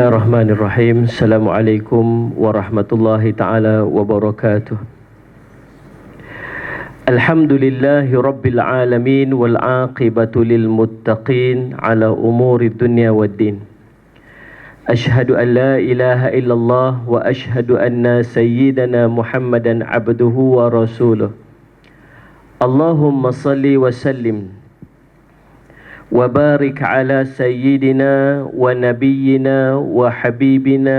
Bismillahirrahmanirrahim. Assalamualaikum warahmatullahi ta'ala wabarakatuh. Alhamdulillahi rabbil alamin wal aqibatu lil muttaqin ala umuri dunya waddin. Ashhadu an la ilaha illallah wa ashhadu anna sayyidana Muhammadan abduhu wa rasuluh. Allahumma salli wa sallim وبارك على سيدنا ونبينا وحبيبنا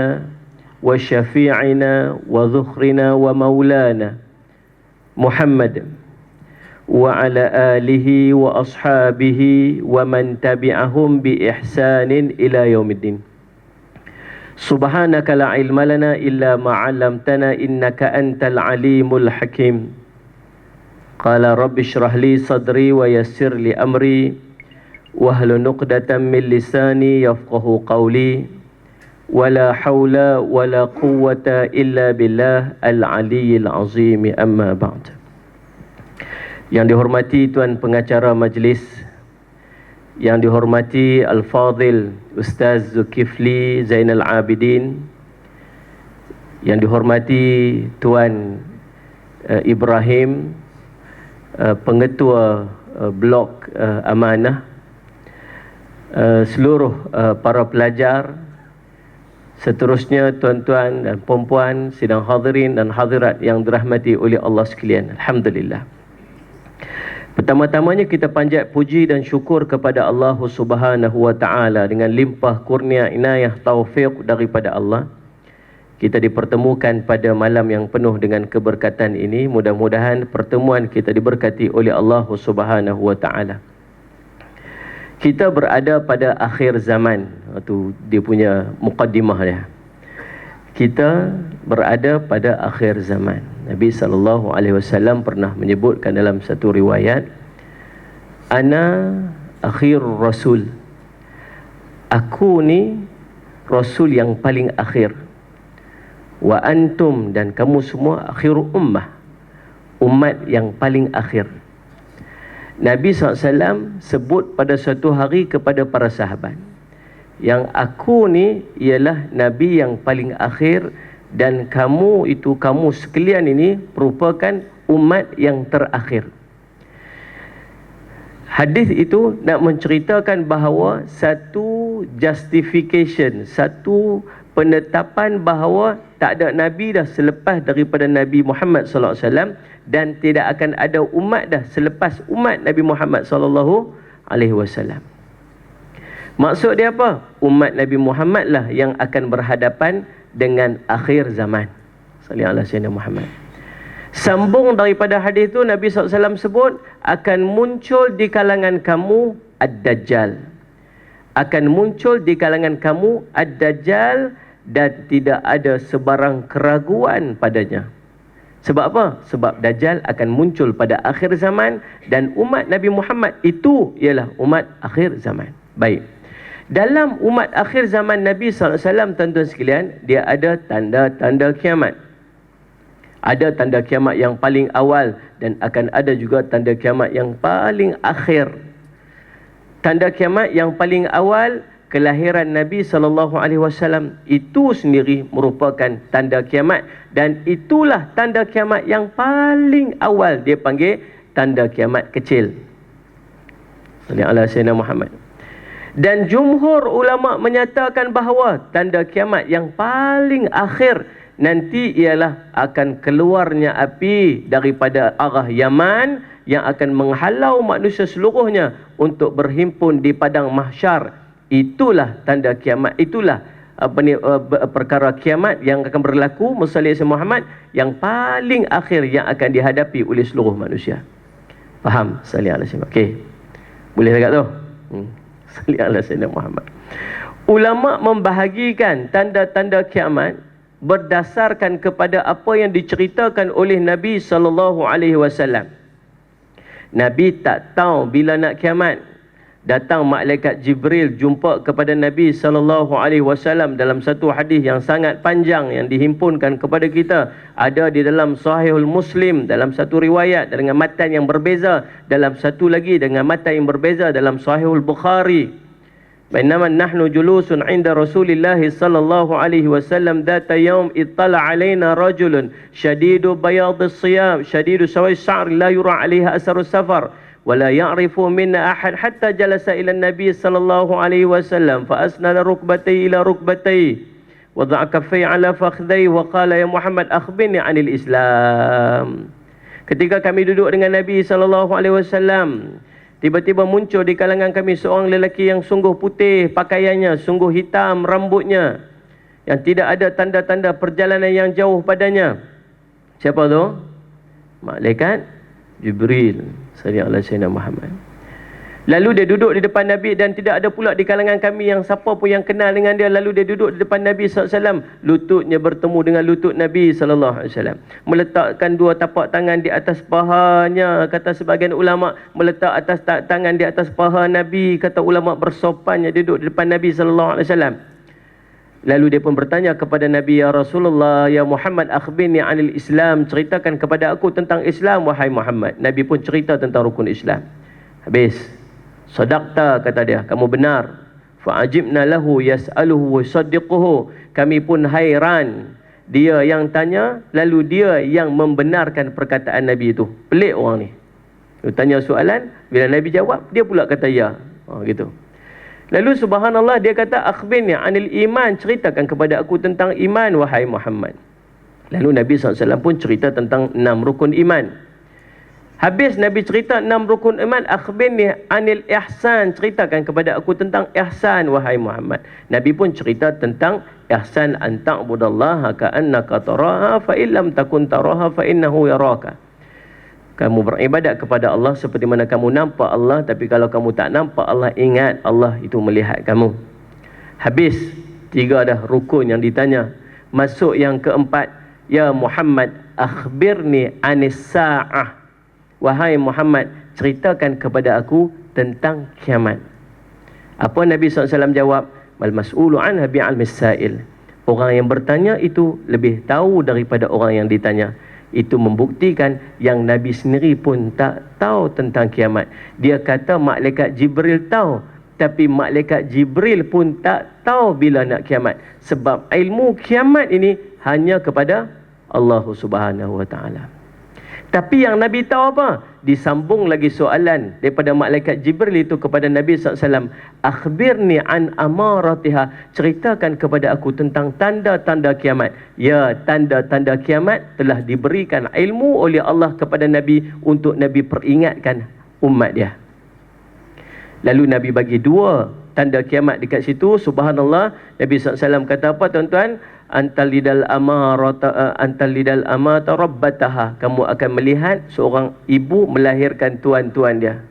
وشفيعنا وذخرنا ومولانا محمد وعلى آله وأصحابه ومن تبعهم بإحسان إلى يوم الدين. سبحانك لا علم لنا إلا ما علمتنا إنك أنت العليم الحكيم. قال رب اشرح لي صدري ويسر لي أمري wahlul 'uqdatam min lisani yafqahu qawli wala haula wala quwwata illa billah al-'aliyyil 'azim, amma ba'd. Yang dihormati tuan pengacara majlis, yang dihormati Al-Fadhil Ustaz Zulkifli Zainal Abidin, yang dihormati tuan Ibrahim, pengetua blok Amanah, seluruh para pelajar, seterusnya tuan-tuan dan puan-puan, sidang hadirin dan hadirat yang dirahmati oleh Allah sekalian. Alhamdulillah. Pertama-tamanya kita panjat puji dan syukur kepada Allah Subhanahu wa taala dengan limpah kurnia inayah taufik daripada Allah. Kita dipertemukan pada malam yang penuh dengan keberkatan ini. Mudah-mudahan pertemuan kita diberkati oleh Allah Subhanahu wa taala. Kita berada pada akhir zaman. Itu dia punya muqaddimah dia. Kita berada pada akhir zaman. Nabi SAW pernah menyebutkan dalam satu riwayat, Ana akhir rasul. Aku ni rasul yang paling akhir. Wa antum, dan kamu semua akhir ummah. Umat yang paling akhir. Nabi SAW sebut pada suatu hari kepada para sahabat, yang aku ni ialah Nabi yang paling akhir dan kamu sekalian ini merupakan umat yang terakhir. Hadis itu nak menceritakan bahawa satu justification, satu penetapan bahawa tak ada Nabi dah selepas daripada Nabi Muhammad SAW, dan tidak akan ada umat dah selepas umat Nabi Muhammad SAW. Maksud dia apa? Umat Nabi Muhammad lah yang akan berhadapan dengan akhir zaman. Sallallahu alaihi Muhammad. Sambung daripada hadis itu, Nabi SAW sebut akan muncul di kalangan kamu Ad-Dajjal. Akan muncul di kalangan kamu Ad-Dajjal dan tidak ada sebarang keraguan padanya. Sebab apa? Sebab Dajjal akan muncul pada akhir zaman dan umat Nabi Muhammad itu ialah umat akhir zaman. Baik. Dalam umat akhir zaman Nabi SAW, tuan-tuan sekalian, dia ada tanda-tanda kiamat. Ada tanda kiamat yang paling awal dan akan ada juga tanda kiamat yang paling akhir. Tanda kiamat yang paling awal, kelahiran Nabi SAW itu sendiri merupakan tanda kiamat, dan itulah tanda kiamat yang paling awal, dia panggil tanda kiamat kecil. Sallallahu alaihi wasallam Muhammad. Dan jumhur ulama menyatakan bahawa tanda kiamat yang paling akhir nanti ialah akan keluarnya api daripada arah Yaman yang akan menghalau manusia seluruhnya untuk berhimpun di padang mahsyar. Itulah tanda kiamat, itulah perkara kiamat yang akan berlaku, Musalli Muhammad, yang paling akhir yang akan dihadapi oleh seluruh manusia. Faham? Sallallahu alaihi wasallam. Okey. Boleh dekat tu? Sallallahu alaihi wasallam Muhammad. Ulama membahagikan tanda-tanda kiamat berdasarkan kepada apa yang diceritakan oleh Nabi sallallahu alaihi wasallam. Nabi tak tahu bila nak kiamat. Datang malaikat Jibril jumpa kepada Nabi SAW dalam satu hadis yang sangat panjang yang dihimpunkan kepada kita. Ada di dalam Sahihul Muslim dalam satu riwayat dengan matan yang berbeza, dalam satu lagi dengan matan yang berbeza dalam Sahihul Bukhari. Bainama nahnu julusun 'inda Rasulillah sallallahu alaihi wasallam dhata yawm ittala 'alaina rajulun shadidu bayad as-siyam shadidu sawi as-sha'r la yura 'alaiha athar as-safar wa la ya'rifu minna ahad hatta jalasa ila an-nabi sallallahu alaihi wasallam fa asnada rukbatayhi ila rukbatayhi wa dha'a kaffayhi 'ala fakhdayhi wa qala ya Muhammad akhbirni 'anil Islam. Ketika kami duduk dengan Nabi sallallahu alaihi wasallam, tiba-tiba muncul di kalangan kami seorang lelaki yang sungguh putih pakaiannya, sungguh hitam rambutnya, yang tidak ada tanda-tanda perjalanan yang jauh padanya. Siapa tu? Malaikat Jibril sallallahu alaihi wasallam Muhammad. Lalu dia duduk di depan Nabi dan tidak ada pula di kalangan kami yang siapa pun yang kenal dengan dia. Lalu dia duduk di depan Nabi SAW. Lututnya bertemu dengan lutut Nabi SAW. Meletakkan dua tapak tangan di atas pahanya. Kata sebagian ulama, meletak atas tangan di atas paha Nabi. Kata ulama, bersopannya duduk di depan Nabi SAW. Lalu dia pun bertanya kepada Nabi, ya Rasulullah, ya Muhammad, akhbirni anil Islam. Ceritakan kepada aku tentang Islam, wahai Muhammad. Nabi pun cerita tentang rukun Islam. Habis. Sadaqta, kata dia, kamu benar. Fa'ajibna lahu yas'aluhu wa yusaddiquhu. Kami pun hairan. Dia yang tanya, lalu dia yang membenarkan perkataan Nabi itu. Pelik orang ni. Dia tanya soalan, bila Nabi jawab, dia pula kata ya. Gitu. Lalu subhanallah, dia kata, akhbirni anil iman. Ceritakan kepada aku tentang iman, wahai Muhammad. Lalu Nabi SAW pun cerita tentang 6 rukun iman. Habis Nabi cerita 6 rukun iman, akhbirni anil ihsan. Ceritakan kepada aku tentang ihsan, wahai Muhammad. Nabi pun cerita tentang ihsan, an ta'budallaha ka'annaka taraha fa illam takun taraha fa innahu yaraka. Kamu beribadat kepada Allah seperti mana kamu nampak Allah, tapi kalau kamu tak nampak Allah, ingat Allah itu melihat kamu. Habis 3 dah rukun yang ditanya. Masuk yang keempat, ya Muhammad, akhbirni anis sa'ah. Wahai Muhammad, ceritakan kepada aku tentang kiamat. Apa Nabi SAW jawab? Mal mas'ulu anha bi'almis sa'il. Orang yang bertanya itu lebih tahu daripada orang yang ditanya. Itu membuktikan yang Nabi sendiri pun tak tahu tentang kiamat. Dia kata malaikat Jibril tahu, tapi malaikat Jibril pun tak tahu bila nak kiamat. Sebab ilmu kiamat ini hanya kepada Allah Subhanahu wa ta'ala. Tapi yang Nabi tahu apa? Disambung lagi soalan daripada malaikat Jibril itu kepada Nabi SAW. Akhbirni an amaratiha. Ceritakan kepada aku tentang tanda-tanda kiamat. Ya, tanda-tanda kiamat telah diberikan ilmu oleh Allah kepada Nabi untuk Nabi peringatkan umat dia. Lalu Nabi bagi 2 tanda kiamat dekat situ. Subhanallah. Nabi SAW kata apa, tuan-tuan? Antalidal amata rabbataha. Kamu akan melihat seorang ibu melahirkan tuan-tuan dia.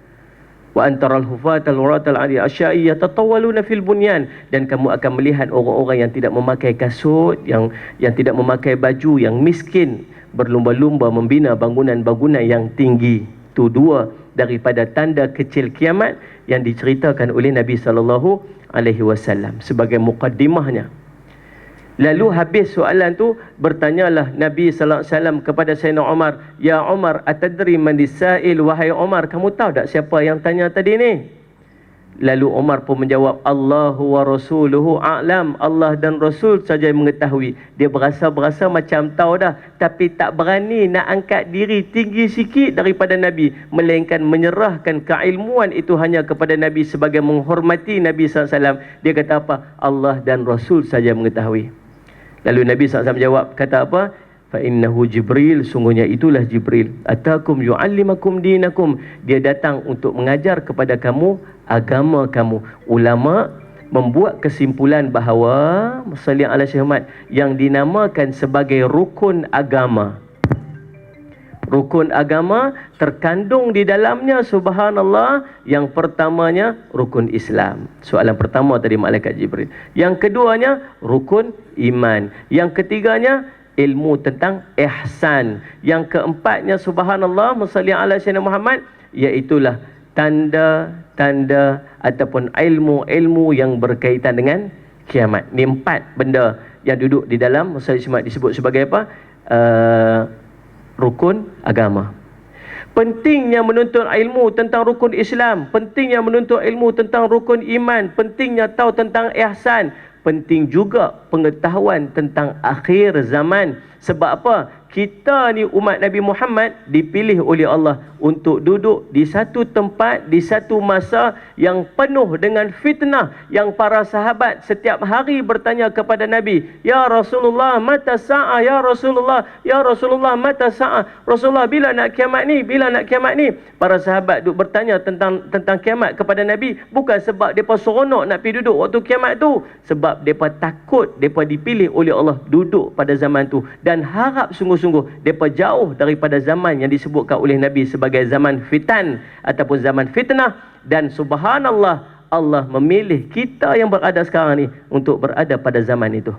Wa antaral hufatal uratal ali asyai yatatawaluna fil bunyan. Dan kamu akan melihat orang-orang yang tidak memakai kasut, yang tidak memakai baju, yang miskin, berlumba-lumba membina bangunan-bangunan yang tinggi. Itu 2 daripada tanda kecil kiamat yang diceritakan oleh Nabi sallallahu alaihi wasallam sebagai mukaddimahnya. Lalu habis soalan tu, bertanyalah Nabi sallallahu alaihi wasallam kepada Sayyidina Umar, ya Umar, atadri man disail? Wahai Umar, kamu tahu tak siapa yang tanya tadi ni? Lalu Umar pun menjawab, Allahu wa rasuluhu a'lam. Allah dan Rasul saja yang mengetahui. Dia berasa macam tahu dah, tapi tak berani nak angkat diri tinggi sikit daripada Nabi, melainkan menyerahkan keilmuan itu hanya kepada Nabi sebagai menghormati Nabi SAW. Dia kata apa? Allah dan Rasul saja mengetahui. Lalu Nabi SAW jawab, kata apa? Fa innahu Jibril, sungguhnya itulah Jibril. Atakum yu'allimakum dinakum. Dia datang untuk mengajar kepada kamu agama kamu. Ulama membuat kesimpulan bahawa salli ala syahmat yang dinamakan sebagai rukun agama. Rukun agama terkandung di dalamnya, subhanallah, yang pertamanya rukun Islam. Soalan pertama tadi malaikat Jibril. Yang keduanya rukun iman. Yang ketiganya ilmu tentang ihsan. Yang keempatnya subhanallah musalli ala sayyidina Muhammad, iaitulah tanda-tanda ataupun ilmu-ilmu yang berkaitan dengan kiamat. Ni 4 benda yang duduk di dalam musalli disebut sebagai apa? Rukun agama. Pentingnya menuntut ilmu tentang rukun Islam, pentingnya menuntut ilmu tentang rukun iman, pentingnya tahu tentang ihsan, penting juga pengetahuan tentang akhir zaman. Sebab apa? Kita ni umat Nabi Muhammad dipilih oleh Allah untuk duduk di satu tempat, di satu masa yang penuh dengan fitnah, yang para sahabat setiap hari bertanya kepada Nabi, "Ya Rasulullah, mata sa'ah? Ya Rasulullah, ya Rasulullah, mata sa'ah? Rasulullah, bila nak kiamat ni? Bila nak kiamat ni?" Para sahabat duk bertanya tentang kiamat kepada Nabi, bukan sebab depa seronok nak pergi duduk waktu kiamat tu, sebab depa takut depa dipilih oleh Allah duduk pada zaman tu, dan harap sungguh-sungguh depa jauh daripada zaman yang disebutkan oleh Nabi sebagai zaman fitan ataupun zaman fitnah. Dan subhanallah, Allah memilih kita yang berada sekarang ni untuk berada pada zaman itu.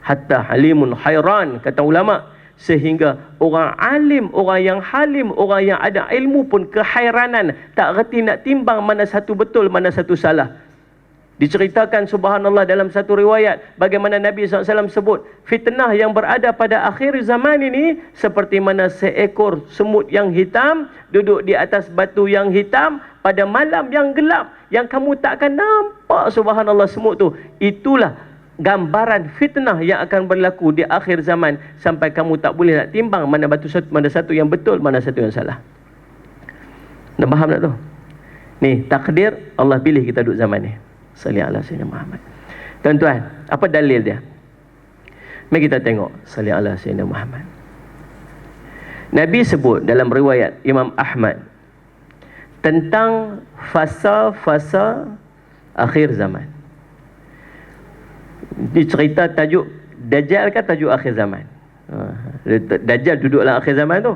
Hatta halimun hairan, kata ulama, sehingga orang alim, orang yang halim, orang yang ada ilmu pun kehairanan, tak reti nak timbang mana satu betul, mana satu salah. Diceritakan subhanallah dalam satu riwayat bagaimana Nabi SAW sebut fitnah yang berada pada akhir zaman ini seperti mana seekor semut yang hitam duduk di atas batu yang hitam pada malam yang gelap, yang kamu takkan nampak subhanallah semut tu. Itulah gambaran fitnah yang akan berlaku di akhir zaman, sampai kamu tak boleh nak timbang mana satu yang betul, mana satu yang salah. Nak faham tak tu? Ni takdir Allah pilih kita duduk zaman ni. Salli ala Sayyidina Muhammad. Tuan-tuan, apa dalil dia? Mari kita tengok. Salli ala Sayyidina Muhammad. Nabi sebut dalam riwayat Imam Ahmad tentang fasa-fasa akhir zaman. Ini cerita tajuk Dajjal kan tajuk akhir zaman. Dajjal duduk dalam akhir zaman tu.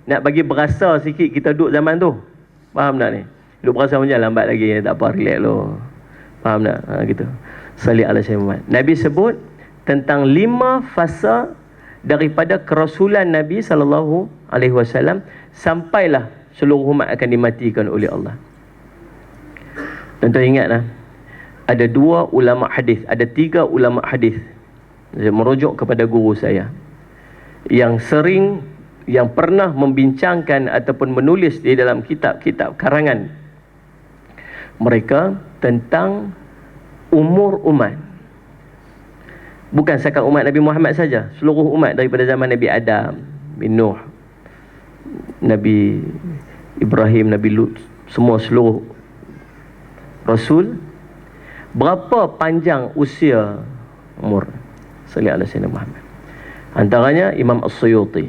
Nak bagi berasa sikit kita duduk zaman tu. Faham tak ni? Duduk berasa macam lambat lagi, tak apa, relax lo. Faham tak? Gitu. Salli ala Sayyidina Muhammad. Nabi sebut tentang 5 fasa daripada kerasulan Nabi SAW sampailah seluruh umat akan dimatikan oleh Allah. Tuan-tuan ingatlah, ada 2 ulama hadis, ada 3 ulama hadis. Saya merujuk kepada guru saya yang pernah membincangkan ataupun menulis di dalam kitab-kitab karangan mereka tentang umur umat. Bukan sekadar umat Nabi Muhammad saja, seluruh umat daripada zaman Nabi Adam, Nabi Nuh, Nabi Ibrahim, Nabi Lut, semua seluruh Rasul, berapa panjang usia umur. Salli ala Sayyidina Muhammad. Antaranya Imam As-Suyuti,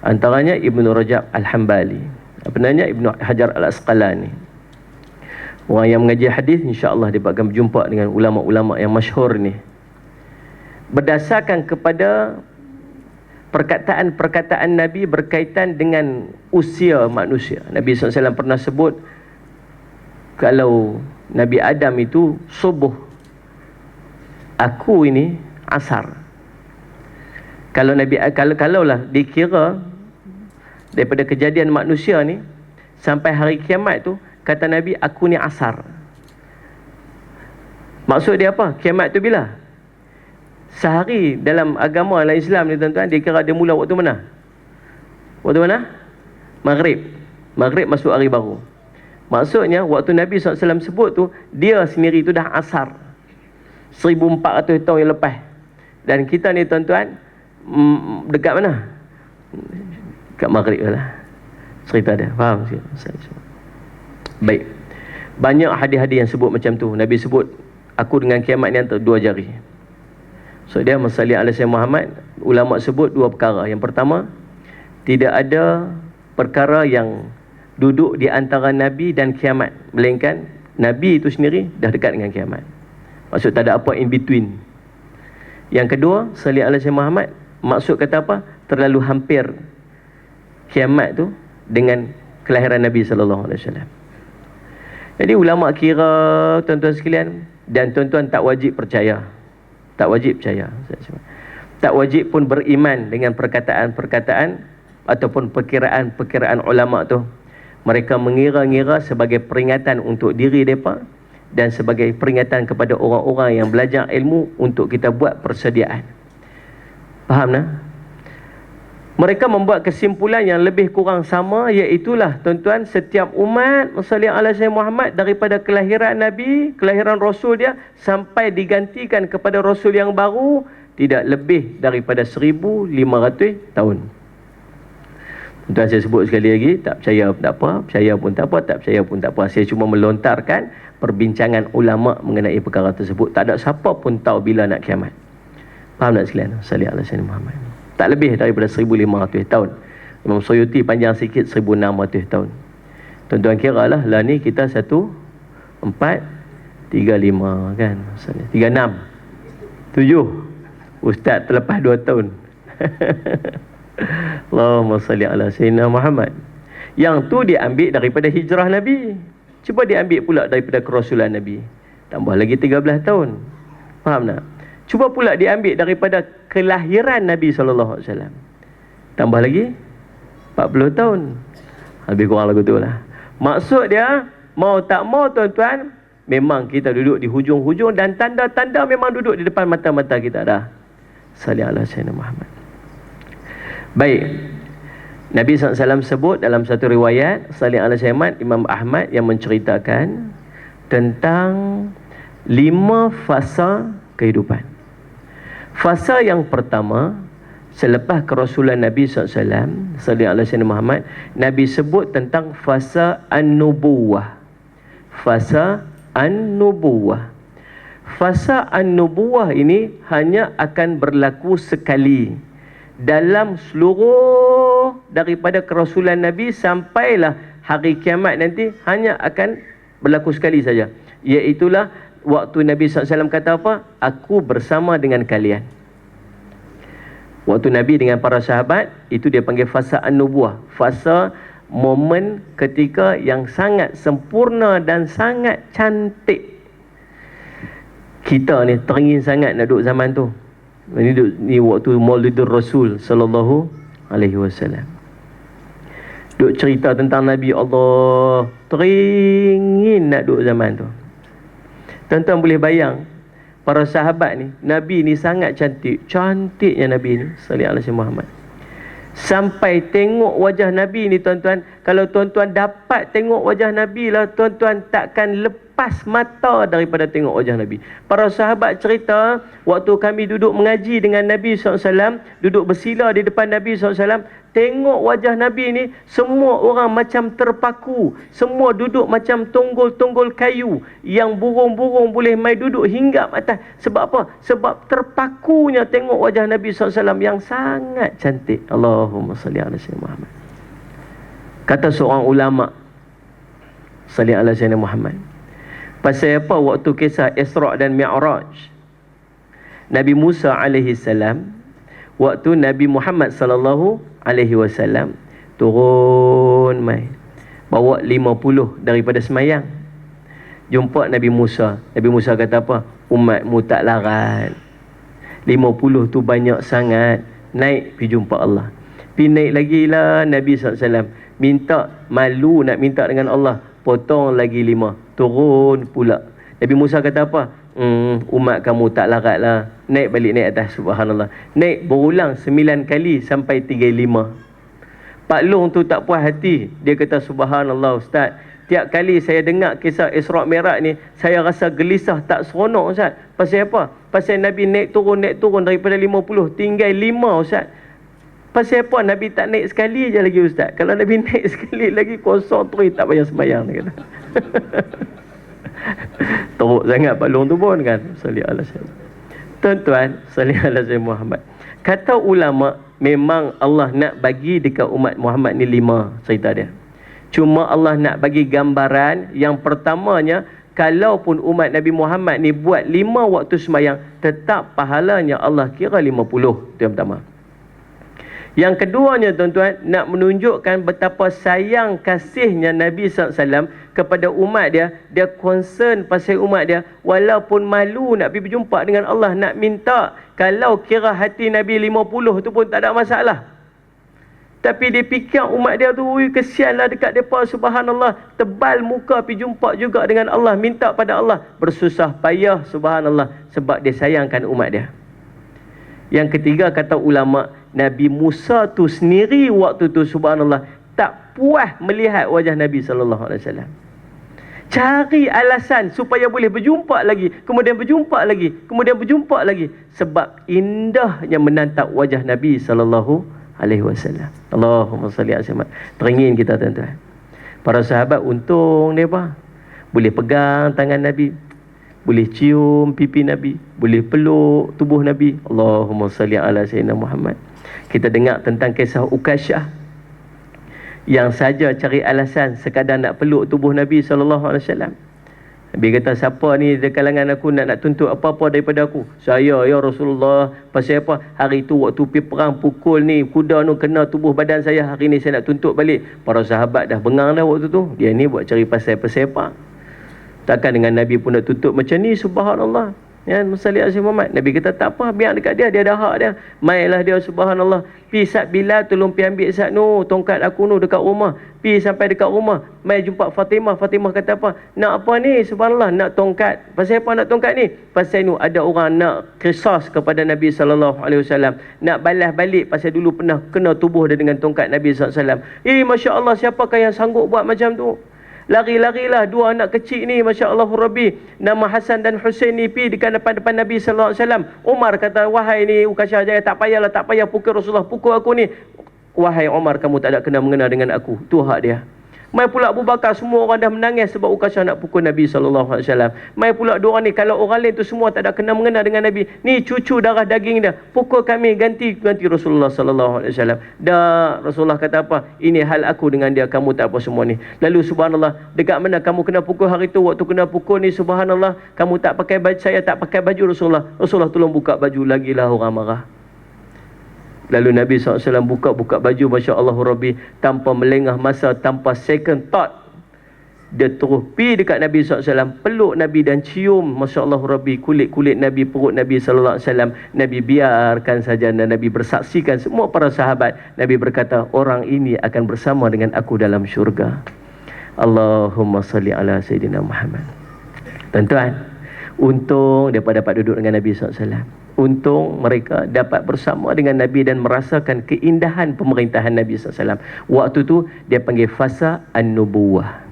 antaranya Ibnu Rajab Al-Hambali, apa namanya, Ibnu Hajar Al-Asqalani. Orang yang mengaji hadis, insya-Allah dia akan berjumpa dengan ulama-ulama yang masyhur ni. Berdasarkan kepada perkataan-perkataan Nabi berkaitan dengan usia manusia. Nabi SAW pernah sebut kalau Nabi Adam itu subuh, aku ini asar. Kalaulah dikira daripada kejadian manusia ni sampai hari kiamat tu, kata Nabi, aku ni asar. Maksud dia apa? Kiamat tu bila? Sehari dalam agama dalam Islam ni tuan-tuan, dia kira dia mula waktu mana? Waktu mana? Maghrib. Maghrib masuk hari baru. Maksudnya waktu Nabi SAW sebut tu, dia sendiri tu dah asar 1400 tahun yang lepas. Dan kita ni tuan-tuan, dekat mana? Dekat Maghrib lah cerita dia. Faham? Baik. Banyak hadis-hadis yang sebut macam tu. Nabi sebut aku dengan kiamat ni antara 2 jari. So dia masalli ala Sayyidina Muhammad. Ulama sebut 2 perkara. Yang pertama, tidak ada perkara yang duduk di antara Nabi dan kiamat, melainkan Nabi itu sendiri dah dekat dengan kiamat. Maksud tak ada apa in between. Yang kedua, salli ala Sayyidina Muhammad, maksud kata apa? Terlalu hampir kiamat tu dengan kelahiran Nabi SAW. Jadi ulama kira, tuan-tuan sekalian, dan tuan-tuan tak wajib percaya. Tak wajib percaya. Tak wajib pun beriman dengan perkataan-perkataan ataupun perkiraan-perkiraan ulama tu. Mereka mengira-ngira sebagai peringatan untuk diri mereka dan sebagai peringatan kepada orang-orang yang belajar ilmu untuk kita buat persediaan. Faham tak? Mereka membuat kesimpulan yang lebih kurang sama, iaitulah tuan-tuan, setiap umat salli ala sayyidina Muhammad daripada kelahiran Nabi, kelahiran Rasul dia sampai digantikan kepada Rasul yang baru tidak lebih daripada 1500 tahun. Tuan-tuan, saya sebut sekali lagi, tak percaya pun tak apa, percaya pun tak apa, tak percaya pun tak apa. Saya cuma melontarkan perbincangan ulama mengenai perkara tersebut. Tak ada siapa pun tahu bila nak kiamat. Faham tak sekalian? Salli ala sayyidina Muhammad. Tak lebih daripada 1500 tahun. Imam Suyuti panjang sikit 1600 tahun. Tuan-tuan kira lah ni kita 1, 4, 3, 5 kan, 36, 7. Ustaz terlepas 2 tahun. Allahumma salli ala sayyidina Muhammad. Yang tu diambil daripada hijrah Nabi. Cuba diambil pula daripada kerasulan Nabi, tambah lagi 13 tahun. Faham tak? Cuba pula diambil daripada kelahiran Nabi SAW, tambah lagi 40 tahun. Lebih kurang lagu tu lah. Maksud dia, mau tak mau tuan-tuan, memang kita duduk di hujung-hujung dan tanda-tanda memang duduk di depan mata-mata kita dah. Salli ala sayyidina Muhammad. Baik, Nabi SAW sebut dalam satu riwayat salli ala sayyidina Muhammad, Imam Ahmad yang menceritakan tentang 5 fasa kehidupan. Fasa yang pertama, selepas kerasulan Nabi SAW sallallahu alaihi wasallam Muhammad, Nabi sebut tentang fasa an-nubuwah. Fasa an-nubuwah. Fasa an-nubuwah ini hanya akan berlaku sekali dalam seluruh daripada kerasulan Nabi sampailah hari kiamat nanti, hanya akan berlaku sekali saja. Iaitulah waktu Nabi SAW kata apa? Aku bersama dengan kalian. Waktu Nabi dengan para sahabat, itu dia panggil fasa an-nubuwah. Fasa momen ketika yang sangat sempurna dan sangat cantik. Kita ni teringin sangat nak duduk zaman tu. Ni waktu Maulidur Rasul sallallahu alaihi wasallam. Duk cerita tentang Nabi Allah, teringin nak duduk zaman tu. Tuan-tuan boleh bayang, para sahabat ni, Nabi ni sangat cantik. Cantiknya Nabi ni sallallahu alaihi Muhammad. Sampai tengok wajah Nabi ni tuan-tuan, kalau tuan-tuan dapat tengok wajah Nabi lah, tuan-tuan takkan lepas mata daripada tengok wajah Nabi. Para sahabat cerita, waktu kami duduk mengaji dengan Nabi SAW, duduk bersila di depan Nabi SAW, tengok wajah Nabi ni, semua orang macam terpaku. Semua duduk macam tunggul-tunggul kayu yang burung-burung boleh mai duduk hinggap atas. Sebab apa? Sebab terpakunya tengok wajah Nabi SAW yang sangat cantik. Allahumma salli ala sayyidina Muhammad. Kata seorang ulama, salli ala sayyidina Muhammad, pasal apa waktu kisah Isra' dan Mi'raj, Nabi Musa alaihi salam, waktu Nabi Muhammad sallallahu alaihi wasallam turun mai bawa 50 daripada semayang, jumpa Nabi Musa. Nabi Musa kata apa? Umatmu tak larat, 50 tu banyak sangat, naik pergi jumpa Allah. Pergi naik lagi lah Nabi SAW, minta, malu nak minta dengan Allah, potong lagi 5, turun pula. Nabi Musa kata apa? Umat kamu tak larat lah, naik balik, naik atas. Subhanallah, naik berulang 9 kali sampai 35. Pak Long tu tak puas hati, dia kata subhanallah Ustaz, tiap kali saya dengar kisah Isra' Mi'raj ni, saya rasa gelisah, tak seronok Ustaz. Pasal apa? Pasal Nabi naik turun daripada 50 tinggal 5 Ustaz. Pasal apa Nabi tak naik sekali je lagi Ustaz? Kalau Nabi naik sekali lagi, kosong terus, tak payah sembahyang, dia kata. Teruk sangat Pak Long tu pun kan. Salli ala sayyidina. Tuan-tuan, salli ala sayyidina Muhammad. Kata ulama, memang Allah nak bagi dekat umat Muhammad ni 5 cerita dia. Cuma Allah nak bagi gambaran. Yang pertamanya, kalaupun umat Nabi Muhammad ni buat 5 waktu sembahyang, tetap pahalanya Allah kira 50. Itu yang pertama. Yang keduanya tuan-tuan, nak menunjukkan betapa sayang kasihnya Nabi SAW kepada umat dia. Dia concern pasal umat dia, walaupun malu nak pergi berjumpa dengan Allah, nak minta. Kalau kira hati Nabi 50 tu pun tak ada masalah. Tapi dia fikir umat dia tu, kesianlah dekat mereka, subhanallah, tebal muka pergi jumpa juga dengan Allah, minta pada Allah, bersusah payah, subhanallah, sebab dia sayangkan umat dia. Yang ketiga, kata ulama, Nabi Musa tu sendiri waktu tu subhanallah tak puas melihat wajah Nabi SAW. Cari alasan supaya boleh berjumpa lagi, kemudian berjumpa lagi, kemudian berjumpa lagi, sebab indahnya menatap wajah Nabi SAW. Allahumma salli ala Muhammad. Teringin kita tuan-tuan. Para sahabat untung dia apa? Boleh pegang tangan Nabi, boleh cium pipi Nabi, boleh peluk tubuh Nabi. Allahumma salli ala sayyidina Muhammad. Kita dengar tentang kisah Ukasyah yang saja cari alasan sekadar nak peluk tubuh Nabi SAW. Nabi kata, siapa ni di kalangan aku nak tuntut apa-apa daripada aku? Saya, ya Rasulullah. Pasal apa? Hari tu waktu pergi perang pukul ni, kuda tu kena tubuh badan saya. Hari ni saya nak tuntut balik. Para sahabat dah bengang dah waktu tu. Dia ni buat cari pasal-pasal apa? Takkan dengan Nabi pun nak tuntut macam ni, subhanallah. Ya, Musalli Asyik Muhammad. Nabi kata tak apa, biar dekat dia, dia ada hak dia. Mailah dia, subhanallah. Pi sat Bilal, tolong pi ambil sat nu, tongkat aku nu dekat rumah. Pi sampai dekat rumah, mai jumpa Fatimah. Fatimah kata apa? Nak apa ni? Subhanallah, nak tongkat. Pasal apa nak tongkat ni? Pasal nu ada orang nak qisas kepada Nabi SAW. Nak balas balik pasal dulu pernah kena tubuh dia dengan tongkat Nabi SAW. Masya Allah, siapakah yang sanggup buat macam tu? Lari-larilah dua anak kecil ni, Masya Allah Rabbi, nama Hasan dan Husain ni, pi dekat depan Nabi SAW. Umar kata, wahai ni Ukasyah Jaya, tak payahlah, tak payah pukul Rasulullah, pukul aku ni. Wahai Umar, kamu tak ada kena mengena dengan aku. Tu hak dia. Mai pula Abu Bakar, semua orang dah menangis sebab Ukasyah nak pukul Nabi SAW. Mai pula dua orang ni, kalau orang lain tu semua tak ada kena mengena dengan Nabi, ni cucu darah daging dia, pukul kami, ganti Rasulullah SAW. Dah Rasulullah kata apa? Ini hal aku dengan dia, kamu tak apa semua ni. Lalu subhanallah, dekat mana kamu kena pukul hari tu? Waktu kena pukul ni subhanallah, kamu tak pakai baju, saya tak pakai baju Rasulullah. Rasulullah tolong buka baju, lagilah orang marah. Lalu Nabi SAW buka baju, Masya Allah Rabbi, tanpa melengah masa, tanpa second thought, dia terus pergi dekat Nabi SAW, peluk Nabi dan cium, Masya Allah Rabbi, kulit-kulit Nabi, perut Nabi SAW. Nabi biarkan saja dan Nabi bersaksikan semua para sahabat. Nabi berkata, orang ini akan bersama dengan aku dalam syurga. Allahumma salli ala Sayyidina Muhammad. Tuan-tuan, untung mereka dapat duduk dengan Nabi SAW. Untung mereka dapat bersama dengan Nabi dan merasakan keindahan pemerintahan Nabi SAW. Waktu tu dia panggil fasa an-nubuwah.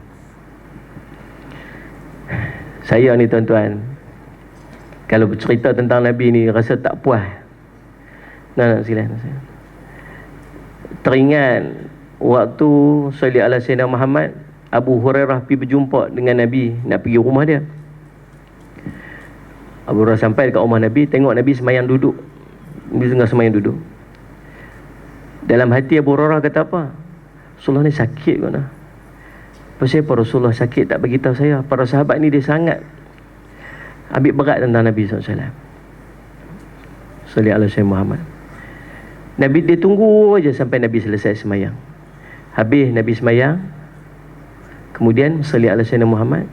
Saya ni tuan-tuan, kalau bercerita tentang Nabi ni rasa tak puas. Nak silakan. Teringat waktu Salli ala Sayyidina Muhammad, Abu Hurairah pergi berjumpa dengan Nabi, nak pergi rumah dia. Abu Hurairah sampai dekat rumah Nabi, tengok Nabi semayang duduk. Nabi tengah semayang duduk. Dalam hati Abu Hurairah kata apa? Rasulullah ni sakit ke mana? Pasal apa Rasulullah sakit tak beritahu saya? Para sahabat ni dia sangat ambil berat tentang Nabi SAW. Salli ala Sayyidina Muhammad. Nabi dia tunggu aja sampai Nabi selesai semayang. Habis Nabi semayang, kemudian Salli ala Sayyidina Muhammad.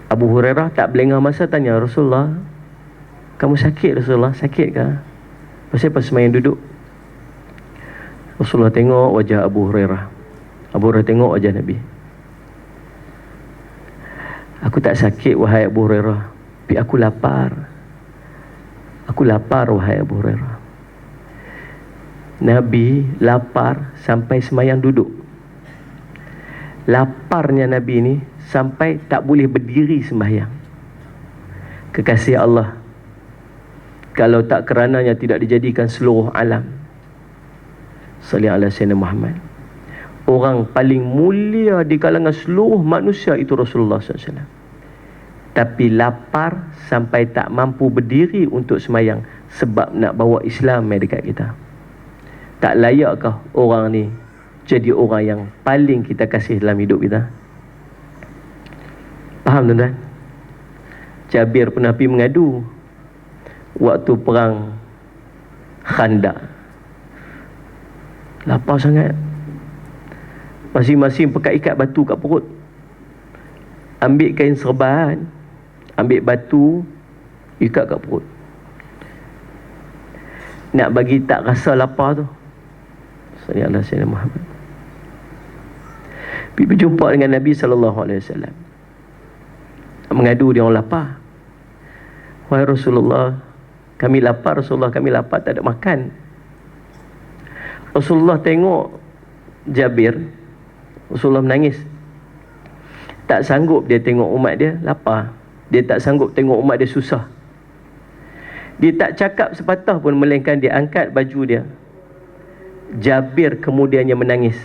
Abu Hurairah tak belengah masa tanya Rasulullah, kamu sakit Rasulullah? Sakit ke? Pasal pas semayang duduk. Rasulullah tengok wajah Abu Hurairah. Abu Hurairah tengok wajah Nabi. Aku tak sakit wahai Abu Hurairah, tapi aku lapar. Aku lapar wahai Abu Hurairah. Nabi lapar sampai semayang duduk. Laparnya Nabi ni sampai tak boleh berdiri sembahyang. Kekasih Allah, kalau tak kerananya tidak dijadikan seluruh alam. Salli ala Sayyidina Muhammad. Orang paling mulia di kalangan seluruh manusia itu Rasulullah SAW. Tapi lapar sampai tak mampu berdiri untuk sembahyang sebab nak bawa Islam dekat kita. Tak layakkah orang ni jadi orang yang paling kita kasih dalam hidup kita? Faham tuan-tuan? Jabir pernah pergi mengadu waktu perang Khandaq. Lapar sangat. Masing-masing pekat ikat batu kat perut. Ambil kain serban, ambil batu, ikat kat perut. Nak bagi tak rasa lapar tu. Sallallahu alaihi Muhammad. Pergi berjumpa dengan Nabi SAW. Mengadu dia orang lapar. Wahai Rasulullah, kami lapar Rasulullah, kami lapar, tak ada makan. Rasulullah tengok Jabir, Rasulullah menangis. Tak sanggup dia tengok umat dia lapar. Dia tak sanggup tengok umat dia susah. Dia tak cakap sepatah pun, melainkan dia angkat baju dia. Jabir kemudiannya menangis.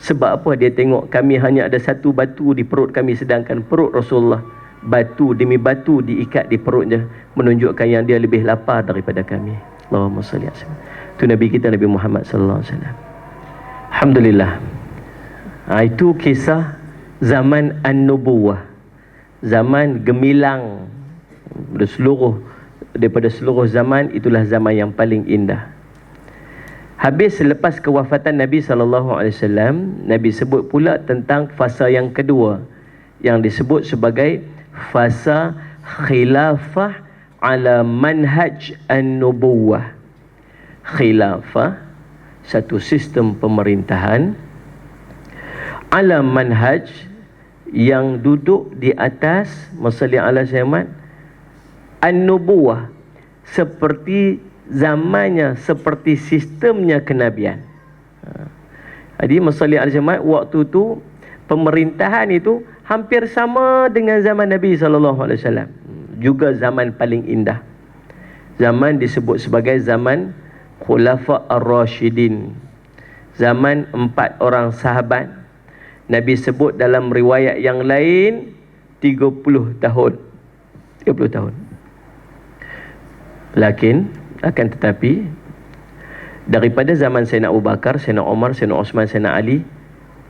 Sebab apa? Dia tengok kami hanya ada satu batu di perut kami, sedangkan perut Rasulullah batu demi batu diikat di perutnya, menunjukkan yang dia lebih lapar daripada kami. Allahumma salli alaihi wasallam. Itu Nabi kita, Nabi Muhammad sallallahu alaihi wasallam. Alhamdulillah. Itu kisah zaman an-nubuwah, zaman gemilang daripada seluruh zaman. Itulah zaman yang paling indah. Habis selepas kewafatan Nabi SAW, Nabi sebut pula tentang fasa yang kedua, yang disebut sebagai fasa khilafah ala manhaj an-nubuwah. Khilafah, satu sistem pemerintahan, ala manhaj, yang duduk di atas masalah ala zaman an-nubuwah, seperti zamannya, seperti sistemnya kenabian. Jadi masalah ala zaman waktu tu pemerintahan itu hampir sama dengan zaman Nabi SAW. Juga zaman paling indah. Zaman disebut sebagai zaman Khulafa ar-Rashidin, zaman 4 orang sahabat. Nabi sebut dalam riwayat yang lain 30 tahun. 30 tahun. Akan tetapi daripada zaman Sayyidina Abu Bakar, Sayyidina Umar, Sayyidina Osman, Sayyidina Ali,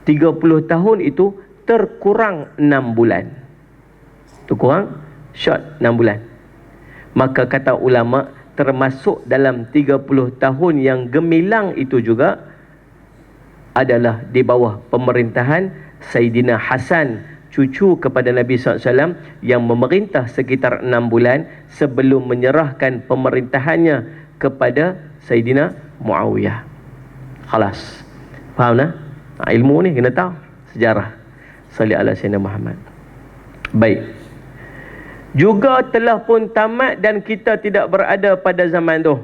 30 tahun itu terkurang 6 bulan. Terkurang short 6 bulan. Maka kata ulama, termasuk dalam 30 tahun yang gemilang itu juga adalah di bawah pemerintahan Sayyidina Hasan, cucu kepada Nabi SAW, yang memerintah sekitar 6 bulan sebelum menyerahkan pemerintahannya kepada Sayyidina Muawiyah. Khalas. Faham tak? Ilmu ni kena tahu sejarah. Salli ala Sayyidina Muhammad. Baik. Juga telah pun tamat dan kita tidak berada pada zaman tu.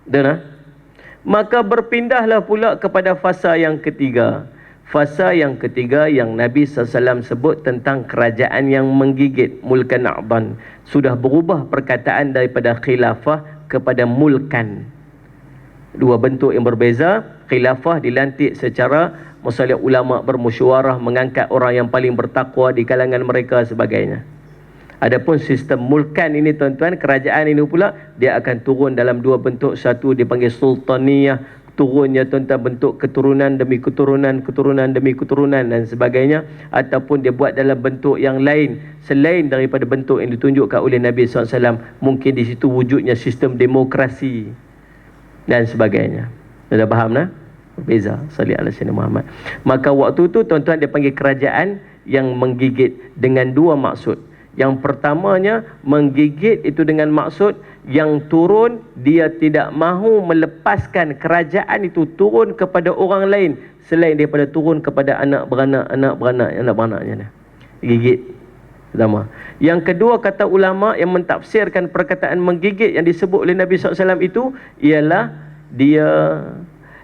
Dengar? Maka berpindahlah pula kepada fasa yang ketiga. Fasa yang ketiga yang Nabi SAW sebut tentang kerajaan yang menggigit, mulkan a'ban. Sudah berubah perkataan daripada khilafah kepada mulkan. Dua bentuk yang berbeza. Khilafah dilantik secara masalah ulama bermusyawarah, mengangkat orang yang paling bertakwa di kalangan mereka sebagainya. Adapun sistem mulkan ini tuan-tuan, kerajaan ini pula dia akan turun dalam dua bentuk. Satu dipanggil sultaniyah, turunnya tuan-tuan bentuk keturunan demi keturunan, keturunan demi keturunan dan sebagainya. Ataupun dia buat dalam bentuk yang lain selain daripada bentuk yang ditunjukkan oleh Nabi SAW. Mungkin di situ wujudnya sistem demokrasi dan sebagainya. Dah faham tak? Berbeza. Salli ala Sayyidina Muhammad. Maka waktu tu tuan-tuan dia panggil kerajaan yang menggigit dengan dua maksud. Yang pertamanya, menggigit itu dengan maksud yang turun, dia tidak mahu melepaskan kerajaan itu turun kepada orang lain selain daripada turun kepada anak beranaknya. Gigit. Pertama. Yang kedua, kata ulama yang mentafsirkan perkataan menggigit yang disebut oleh Nabi SAW itu ialah dia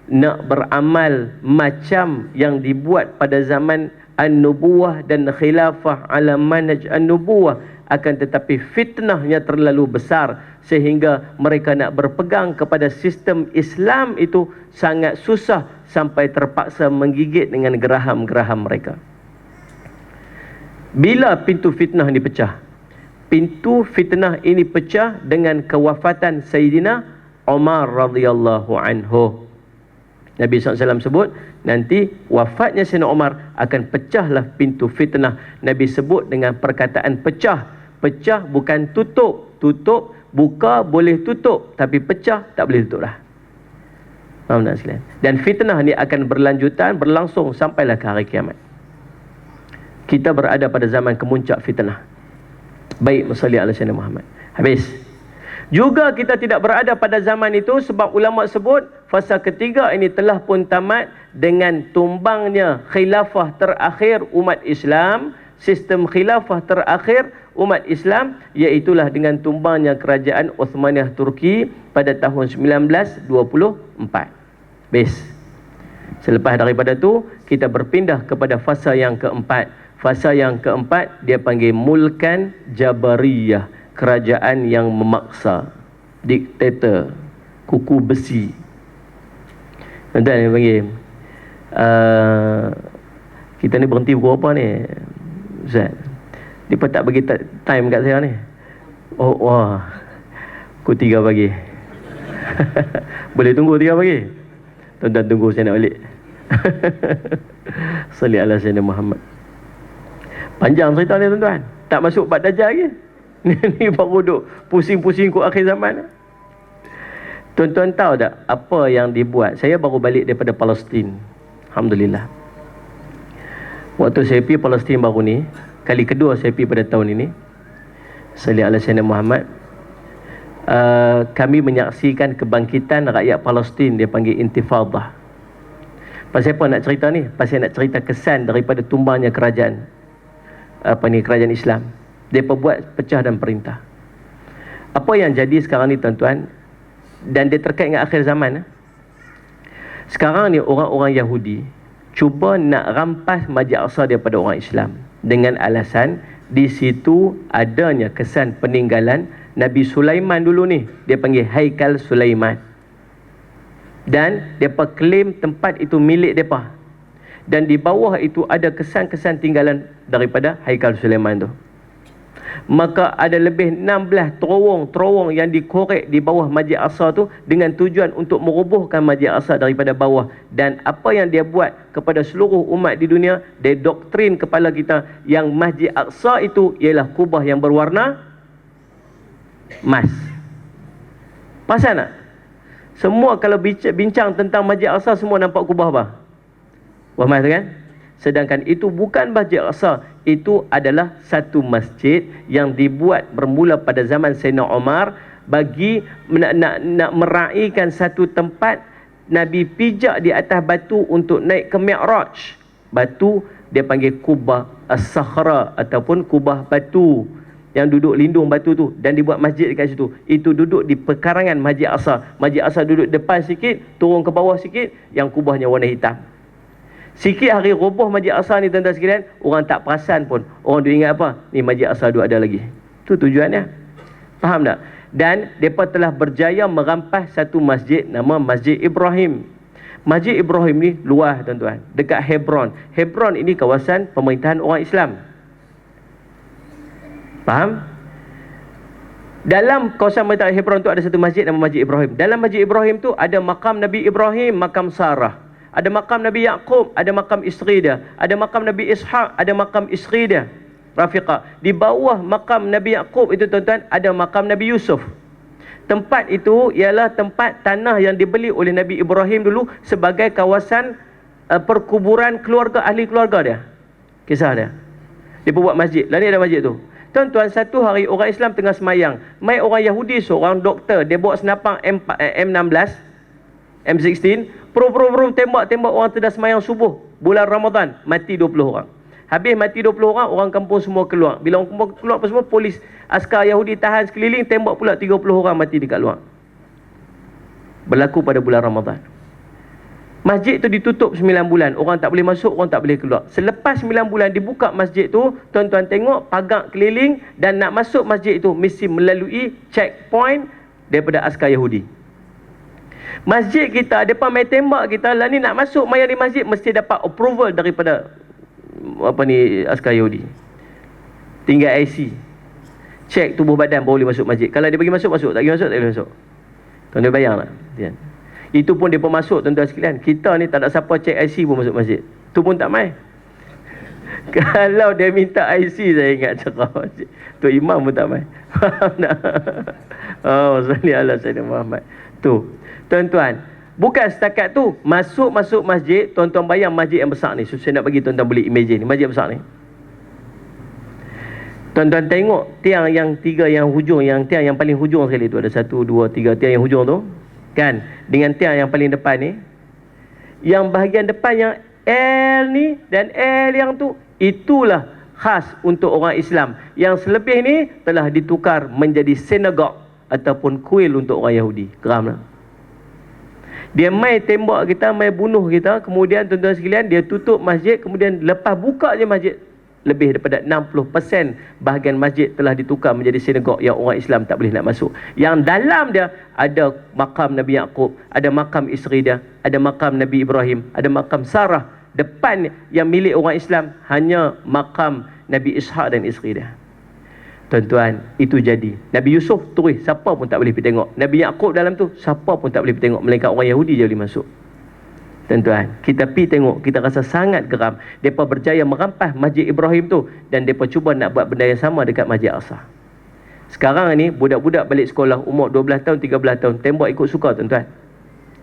nak beramal macam yang dibuat pada zaman an-nubuwah dan khilafah ala manhaj an-nubuwah, akan tetapi fitnahnya terlalu besar sehingga mereka nak berpegang kepada sistem Islam itu sangat susah sampai terpaksa menggigit dengan geraham-geraham mereka. Bila pintu fitnah ini pecah? Pintu fitnah ini pecah dengan kewafatan Sayyidina Umar radhiyallahu anhu. Nabi SAW sebut nanti wafatnya Sayyidina Umar akan pecahlah pintu fitnah. Nabi sebut dengan perkataan pecah. Pecah bukan tutup. Tutup, buka boleh tutup, tapi pecah tak boleh tutup dah. Faham tak sekalian? Dan fitnah ni akan berlanjutan, berlangsung sampailah ke hari kiamat. Kita berada pada zaman kemuncak fitnah. Baik, musalli ala Sayyidina Muhammad. Habis. Juga kita tidak berada pada zaman itu sebab ulama sebut fasa ketiga ini telah pun tamat dengan tumbangnya khilafah terakhir umat Islam, sistem khilafah terakhir umat Islam, iaitulah dengan tumbangnya kerajaan Uthmaniyah Turki pada tahun 1924. Base. Selepas daripada tu, kita berpindah kepada fasa yang keempat. Fasa yang keempat, dia panggil Mulkan Jabariyah. Kerajaan yang memaksa. Diktator. Kuku besi. Tuan-tuan dia panggil. Kita ni berhenti pukul apa ni? Ustaz. Dia pun tak bagi time kat saya ni. Oh, wah. Pukul 3 pagi. Boleh tunggu 3 pagi? Tuan-tuan tunggu saya nak balik. Salli ala Sayyidina Muhammad. Panjang cerita ni tuan-tuan. Tak masuk bab Dajjal lagi. Ni baru duk pusing-pusing ku akhir zaman. Tuan-tuan tahu tak apa yang dibuat? Saya baru balik daripada Palestin. Alhamdulillah. Waktu saya pergi Palestin baru ni, kali kedua saya pergi pada tahun ini. Salli ala Sayyidina Muhammad. Kami menyaksikan kebangkitan rakyat Palestin, dia panggil intifadah. Pasal apa nak cerita ni? Pasal nak cerita kesan daripada tumbangnya kerajaan kerajaan Islam. Dia buat pecah dan perintah. Apa yang jadi sekarang ni tuan-tuan, dan dia terkait dengan akhir zaman. Sekarang ni orang-orang Yahudi cuba nak rampas Masjid Aqsa daripada orang Islam dengan alasan di situ adanya kesan peninggalan Nabi Sulaiman dulu ni. Dia panggil Haikal Sulaiman. Dan mereka claim tempat itu milik mereka. Dan di bawah itu ada kesan-kesan tinggalan daripada Haikal Sulaiman tu. Maka ada lebih 16 terowong yang dikorek di bawah Masjid Aqsa tu dengan tujuan untuk merobohkan Masjid Aqsa daripada bawah. Dan apa yang dia buat kepada seluruh umat di dunia, dia doktrin kepala kita yang Masjid Aqsa itu ialah kubah yang berwarna emas. Pasal tak? Semua kalau bincang tentang Masjid Aqsa, semua nampak kubah apa? Wah, emas kan? Sedangkan itu bukan Masjid Aqsa. Itu adalah satu masjid yang dibuat bermula pada zaman Sayyidina Umar bagi nak meraihkan satu tempat Nabi pijak di atas batu untuk naik ke Mi'raj. Batu dia panggil Kubah As-Sakhra ataupun Kubah Batu, yang duduk lindung batu tu, dan dibuat masjid dekat situ. Itu duduk di pekarangan Masjid Aqsa. Masjid Aqsa duduk depan sikit, turun ke bawah sikit, yang kubahnya warna hitam. Sikit hari roboh Masjid Aqsa ni tuan-tuan sekalian, orang tak perasan pun. Orang tu ingat apa? Ni Masjid Aqsa duk ada lagi. Itu tujuannya. Faham tak? Dan mereka telah berjaya merampas satu masjid nama Masjid Ibrahim. Masjid Ibrahim ni luas tuan-tuan, dekat Hebron. Hebron ini kawasan pemerintahan orang Islam. Faham? Dalam kawasan pemerintahan Hebron tu ada satu masjid nama Masjid Ibrahim. Dalam Masjid Ibrahim tu ada makam Nabi Ibrahim, makam Sarah. Ada makam Nabi Yaqub, ada makam isteri dia. Ada makam Nabi Ishaq, ada makam isteri dia, Rafiqah. Di bawah makam Nabi Yaqub itu tuan-tuan ada makam Nabi Yusuf. Tempat itu ialah tempat tanah yang dibeli oleh Nabi Ibrahim dulu sebagai kawasan perkuburan keluarga, ahli keluarga dia. Kisah dia. Dia buat masjid. Lalu ada masjid tu. Tuan-tuan, satu hari orang Islam tengah semayang. Mai orang Yahudi seorang doktor, dia bawa senapang M16, M16, tembak orang tengah semayang subuh bulan Ramadan, mati 20 orang. Habis mati 20 orang, orang kampung semua keluar. Bila orang kampung keluar apa semua, polis askar Yahudi tahan sekeliling, tembak pula 30 orang mati dekat luar. Berlaku pada bulan Ramadan. Masjid tu ditutup 9 bulan. Orang tak boleh masuk, orang tak boleh keluar. Selepas 9 bulan dibuka masjid tu, tuan-tuan tengok pagar keliling, dan nak masuk masjid itu mesti melalui checkpoint daripada askar Yahudi. Masjid kita, mereka main tembak kita lah ni, nak masuk mayang di masjid mesti dapat approval daripada askar Yahudi. Tinggal IC, cek tubuh badan baru boleh masuk masjid. Kalau dia bagi masuk, masuk. Tak bagi masuk, tak boleh masuk. Tuan-tuan bayang tak? Itu pun dia pun masuk tuan-tuan sekalian. Kita ni tak ada siapa cek IC pun masuk masjid. Tu pun tak main. Kalau dia minta IC, saya ingat cakap masjid, tu imam pun tak main. Faham tak? Oh, salli ala Sayyidina Muhammad. Tu tuan-tuan, bukan setakat tu, masuk masjid. Tuan-tuan bayang masjid yang besar ni. So, saya nak bagi tuan-tuan boleh imagine ni, masjid besar ni. Tuan-tuan tengok tiang yang 3 yang hujung, yang tiang yang paling hujung sekali tu, ada 1, 2, 3 tiang yang hujung tu kan, dengan tiang yang paling depan ni, yang bahagian depan yang L ni dan L yang tu, itulah khas untuk orang Islam. Yang selebih ni telah ditukar menjadi sinagog ataupun kuil untuk orang Yahudi. Geram lah. Dia mai tembak kita, mai bunuh kita, kemudian tuan-tuan sekalian dia tutup masjid, kemudian lepas buka je masjid, lebih daripada 60% bahagian masjid telah ditukar menjadi sinagog yang orang Islam tak boleh nak masuk. Yang dalam dia ada makam Nabi Yaqub, ada makam isteri dia, ada makam Nabi Ibrahim, ada makam Sarah. Depan yang milik orang Islam hanya makam Nabi Ishaq dan isteri dia. Tuan-tuan, itu jadi. Nabi Yusuf terus, siapa pun tak boleh pergi tengok. Nabi Yaqub dalam tu, siapa pun tak boleh pergi tengok, melainkan orang Yahudi je boleh masuk. Tuan-tuan, kita pergi tengok, kita rasa sangat geram. Mereka berjaya merampas Masjid Ibrahim tu, dan mereka cuba nak buat benda yang sama dekat Masjid Aqsa. Sekarang ni, budak-budak balik sekolah, umur 12 tahun, 13 tahun, tembak ikut suka tuan-tuan.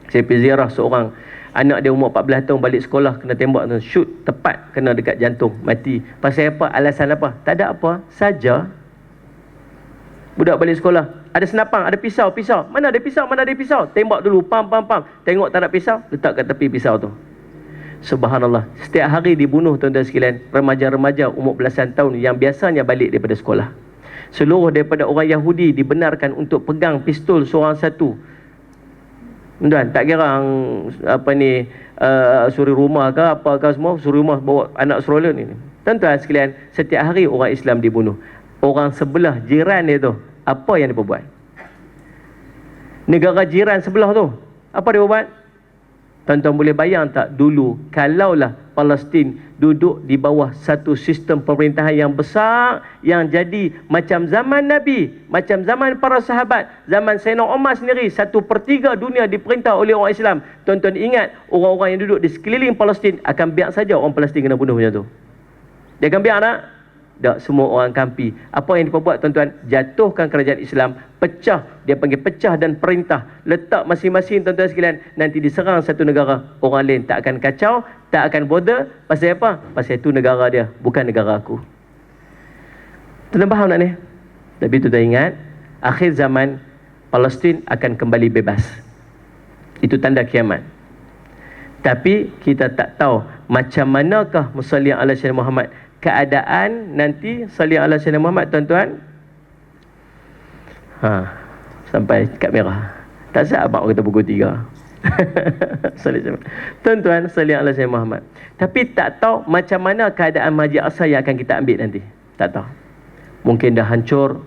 Saya pergi ziarah seorang, anak dia umur 14 tahun balik sekolah, kena tembak tu, shoot, tepat, kena dekat jantung, mati. Pasal apa? Alasan apa? Tak ada apa, saja. Budak balik sekolah, ada senapang, ada pisau. Mana ada pisau? Mana ada pisau? Tembak dulu, pam. Tengok tak ada pisau, letak kat tepi pisau tu. Subhanallah. Setiap hari dibunuh tuan-tuan sekalian, remaja-remaja umur belasan tahun yang biasanya balik daripada sekolah. Seluruh daripada orang Yahudi dibenarkan untuk pegang pistol seorang satu. Tuan, tak kira apa ni, suri rumah ke apa ke semua, suri rumah bawa anak stroller ni. Tuan-tuan sekalian, setiap hari orang Islam dibunuh. Orang sebelah jiran dia tu, apa yang dia buat? Negara jiran sebelah tu, apa dia buat? Tuan-tuan boleh bayang tak dulu, kalaulah Palestin duduk di bawah satu sistem pemerintahan yang besar, yang jadi macam zaman Nabi, macam zaman para sahabat, zaman Sayyidina Umar sendiri, 1/3 dunia diperintah oleh orang Islam. Tuan-tuan ingat, orang-orang yang duduk di sekeliling Palestin akan biar saja orang Palestin kena bunuh macam tu? Dia akan biar tak? Tak, semua orang kampi. Apa yang dia buat tuan-tuan? Jatuhkan kerajaan Islam, pecah, dia panggil pecah dan perintah, letak masing-masing tuan-tuan sekalian, nanti diserang satu negara, orang lain tak akan kacau, tak akan bother. Pasal apa? Pasal itu negara dia, bukan negara aku. Tuan-tuan faham tak ni? Tapi tuan-tuan ingat, akhir zaman Palestin akan kembali bebas. Itu tanda kiamat. Tapi kita tak tahu macam manakah musalli ala sayyidina Muhammad, keadaan nanti salli ala sayyidina Muhammad tuan-tuan. Sampai kad merah. Tak siap abang kata pukul 3. Tuan-tuan, salli ala sayyidina Muhammad. Tapi tak tahu macam mana keadaan Masjid Aqsa yang akan kita ambil nanti. Tak tahu. Mungkin dah hancur,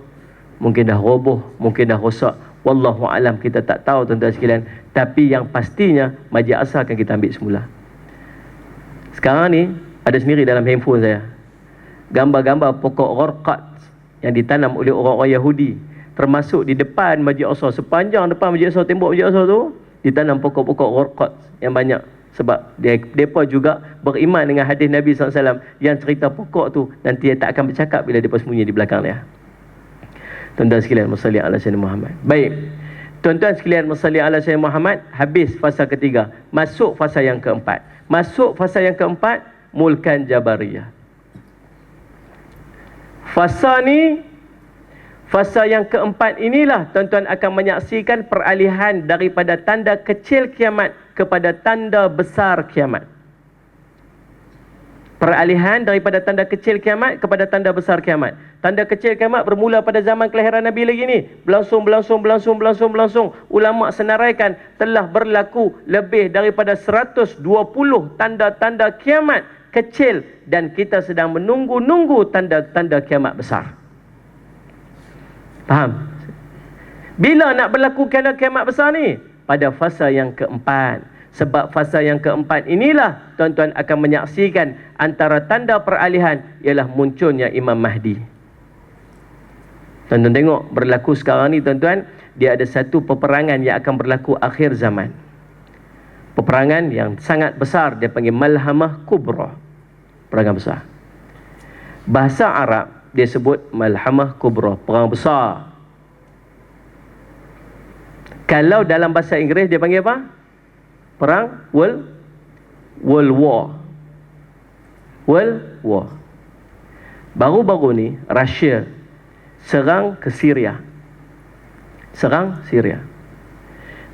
mungkin dah roboh, mungkin dah rosak. Wallahu alam, kita tak tahu tuan-tuan sekalian. Tapi yang pastinya Masjid Aqsa akan kita ambil semula. Sekarang ni ada sendiri dalam handphone saya gambar-gambar pokok gharqad yang ditanam oleh orang-orang Yahudi, termasuk di depan Masjid Aqsa. Sepanjang depan Masjid Aqsa, tembok Masjid Aqsa tu ditanam pokok-pokok gharqad yang banyak. Sebab mereka juga beriman dengan hadis Nabi SAW yang cerita pokok tu nanti dia tak akan bercakap bila mereka sembunyi di belakang dia. Tuan-tuan sekalian, musalli ala sayyidina Muhammad. Baik, tuan-tuan sekalian, musalli ala sayyidina Muhammad. Habis fasa ketiga, masuk fasa yang keempat. Masuk fasa yang keempat, mulkan Jabariyah. Fasa ni, fasa yang keempat inilah tuan-tuan akan menyaksikan peralihan daripada tanda kecil kiamat kepada tanda besar kiamat. Peralihan daripada tanda kecil kiamat kepada tanda besar kiamat. Tanda kecil kiamat bermula pada zaman kelahiran Nabi lagi ni. Berlangsung. Ulama senaraikan telah berlaku lebih daripada 120 tanda-tanda kiamat kecil, dan kita sedang menunggu-nunggu tanda-tanda kiamat besar. Faham? Bila nak berlaku kiamat besar ni? Pada fasa yang keempat. Sebab fasa yang keempat inilah tuan-tuan akan menyaksikan antara tanda peralihan ialah munculnya Imam Mahdi. Tuan-tuan tengok berlaku sekarang ni tuan-tuan, dia ada satu peperangan yang akan berlaku akhir zaman. Peperangan yang sangat besar, dia panggil Malhamah Kubra. Perangan besar. Bahasa Arab dia sebut Malhamah Kubra, perang besar. Kalau dalam bahasa Inggeris dia panggil apa? Perang World War. World War. Baru-baru ni Rusia serang ke Syria. Serang Syria.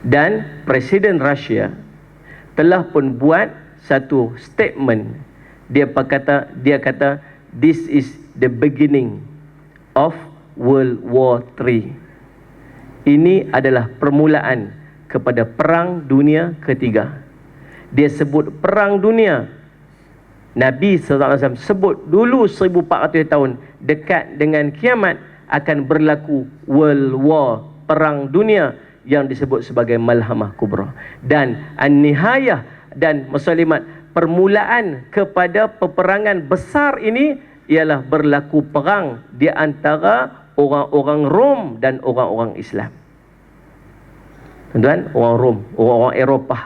Dan Presiden Rusia telah pun buat satu statement. Dia kata this is the beginning of World War III. Ini adalah permulaan kepada perang dunia ketiga. Dia sebut perang dunia. Nabi SAW sebut dulu 1400 tahun dekat dengan kiamat akan berlaku world war, perang dunia yang disebut sebagai malhamah kubra. Dan an-nihayah dan muslimat, permulaan kepada peperangan besar ini ialah berlaku perang di antara orang-orang Rom dan orang-orang Islam. Tuan-tuan, orang Rom, orang-orang Eropah.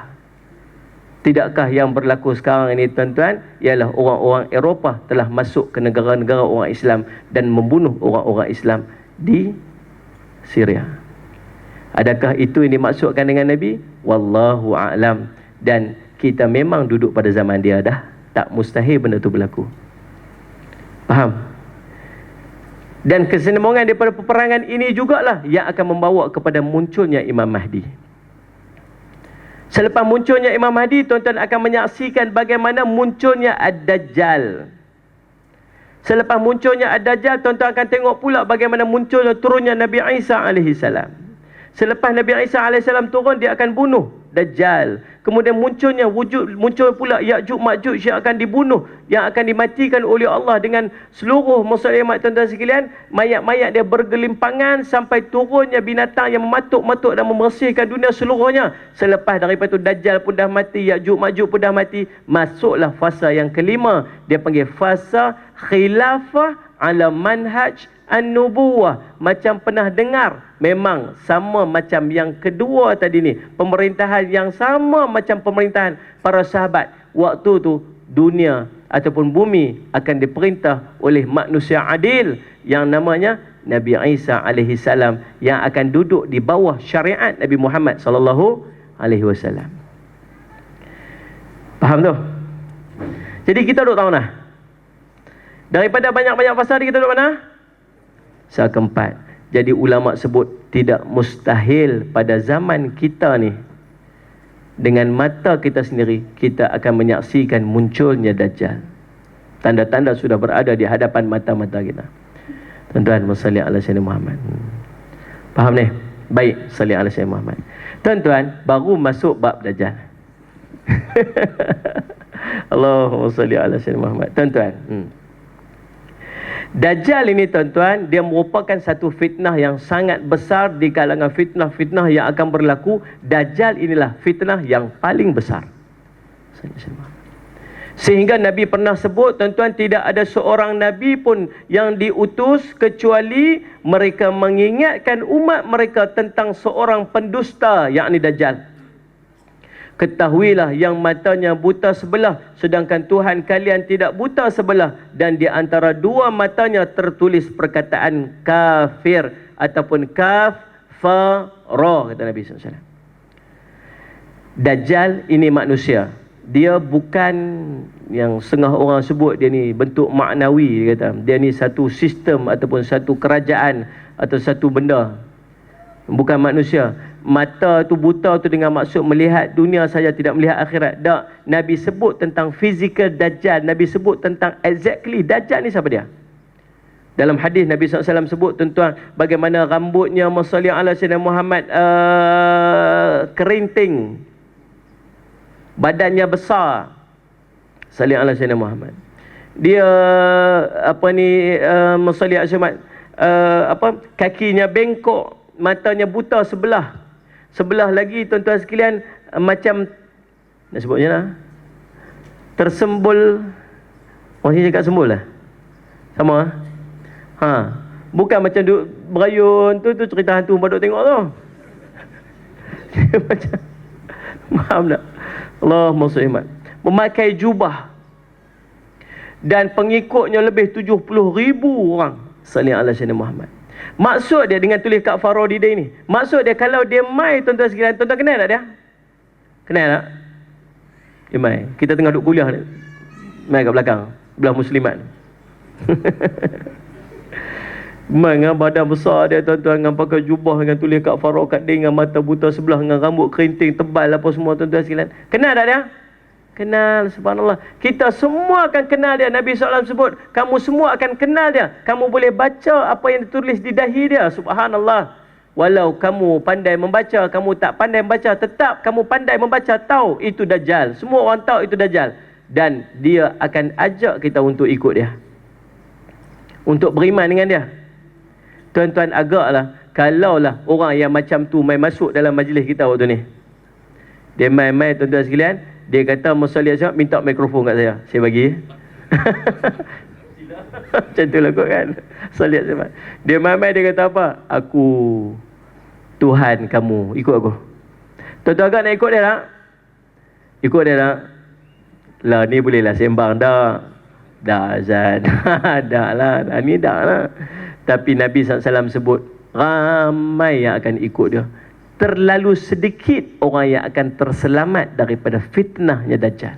Tidakkah yang berlaku sekarang ini, tuan-tuan, ialah orang-orang Eropah telah masuk ke negara-negara orang Islam dan membunuh orang-orang Islam di Syria. Adakah itu yang dimaksudkan dengan Nabi? Wallahu a'lam. Dan kita memang duduk pada zaman dia dah. Tak mustahil benda tu berlaku. Faham? Dan kesenambungan daripada peperangan ini jugalah yang akan membawa kepada munculnya Imam Mahdi. Selepas munculnya Imam Mahdi, tuan-tuan akan menyaksikan bagaimana munculnya Ad-Dajjal. Selepas munculnya Ad-Dajjal, tuan-tuan akan tengok pula bagaimana munculnya turunnya Nabi Isa AS. Selepas Nabi Isa AS turun, dia akan bunuh Dajjal. Kemudian muncul pula Ya'juj Ma'juj yang akan dibunuh, yang akan dimatikan oleh Allah dengan seluruh muslimat, tuan-tuan sekalian. Mayat-mayat dia bergelimpangan sampai turunnya binatang yang mematuk-matuk dan membersihkan dunia seluruhnya. Selepas daripada itu Dajjal pun dah mati, Ya'juj Ma'juj pun dah mati. Masuklah fasa yang kelima. Dia panggil fasa khilafah ala manhaj an-nubuwah. Macam pernah dengar, memang sama macam yang kedua tadi ni, pemerintahan yang sama macam pemerintahan para sahabat. Waktu tu dunia ataupun bumi akan diperintah oleh manusia adil yang namanya Nabi Isa alaihi salam, yang akan duduk di bawah syariat Nabi Muhammad sallallahu alaihi wasallam. Faham tu? Jadi kita duduk tahu nah. Daripada banyak-banyak fasa kita duduk mana? Fasa keempat. Jadi ulama sebut tidak mustahil pada zaman kita ni, dengan mata kita sendiri kita akan menyaksikan munculnya Dajjal. Tanda-tanda sudah berada di hadapan mata-mata kita. Tuan-tuan, salli ala sayyidina Muhammad. Faham ni? Baik, salli ala sayyidina Muhammad. Tuan-tuan, baru masuk bab Dajjal. Allahumma salli ala sayyidina Muhammad. Tuan-tuan, Dajjal ini, tuan-tuan, dia merupakan satu fitnah yang sangat besar di kalangan fitnah-fitnah yang akan berlaku. Dajjal inilah fitnah yang paling besar. Sehingga Nabi pernah sebut, tuan-tuan, tidak ada seorang Nabi pun yang diutus kecuali mereka mengingatkan umat mereka tentang seorang pendusta, yakni Dajjal. Ketahuilah yang matanya buta sebelah, sedangkan Tuhan kalian tidak buta sebelah, dan di antara dua matanya tertulis perkataan kafir ataupun kafara, kata Nabi SAW. Dajjal ini manusia. Dia bukan yang setengah orang sebut dia ni bentuk maknawi, dia kata. Dia ni satu sistem ataupun satu kerajaan atau satu benda. Bukan manusia. Mata tu buta tu dengan maksud melihat dunia saja, tidak melihat akhirat. Tak. Nabi sebut tentang physical Dajjal. Nabi sebut tentang exactly Dajjal ni siapa dia. Dalam hadis Nabi SAW sebut, tuan-tuan, bagaimana rambutnya Masalli ala Sayyidina Muhammad kerinting, badannya besar. Salli ala Sayyidina Muhammad. Dia Masalli ala Sayyidina Muhammad, kakinya bengkok, matanya buta sebelah. Sebelah lagi, tuan-tuan sekalian, macam nak sebutnya lah, tersembul. Orang sini cakap sembul lah. Sama ha? Bukan macam duk berayun tu cerita hantu baduk tengok tu. Macam, faham tak? Allahumma salli. Memakai jubah, dan pengikutnya lebih 70,000 orang. Salli ala Sayyidina Muhammad. Maksud dia dengan tulis kat Farodide ni, maksud dia kalau dia mai, tuan-tuan sekalian, tuan-tuan kenal tak dia? Kenal tak? Dia mai. Kita tengah duduk kuliah ni, mai kat belakang, belah muslimat. Mai dengan badan besar dia, tuan-tuan, dengan pakai jubah, dengan tulis kat Farodide, dengan mata buta sebelah, dengan rambut kerinting tebal apa semua, tuan-tuan sekalian. Kenal tak dia? Kenal, subhanallah. Kita semua akan kenal dia. Nabi SAW sebut, kamu semua akan kenal dia. Kamu boleh baca apa yang ditulis di dahi dia, subhanallah. Walau kamu pandai membaca, kamu tak pandai membaca, tetap kamu pandai membaca, tahu itu Dajjal. Semua orang tahu itu Dajjal. Dan dia akan ajak kita untuk ikut dia, untuk beriman dengan dia. Tuan-tuan, agaklah kalaulah orang yang macam tu main masuk dalam majlis kita waktu ni, dia main-main, tuan-tuan sekalian, dia kata Musalli Azhar, minta mikrofon kat saya bagi. Macam tu lah kot kan. Salat sebab dia main-main, dia kata apa? Aku Tuhan kamu, ikut aku. Tuan-tuan agak nak ikut dia tak? Ikut dia tak? Lah ni bolehlah sembang dah. Dah azan. Dah lah. Ni dah lah. Tapi Nabi SAW sebut ramai yang akan ikut dia. Terlalu sedikit orang yang akan terselamat daripada fitnahnya Dajjal.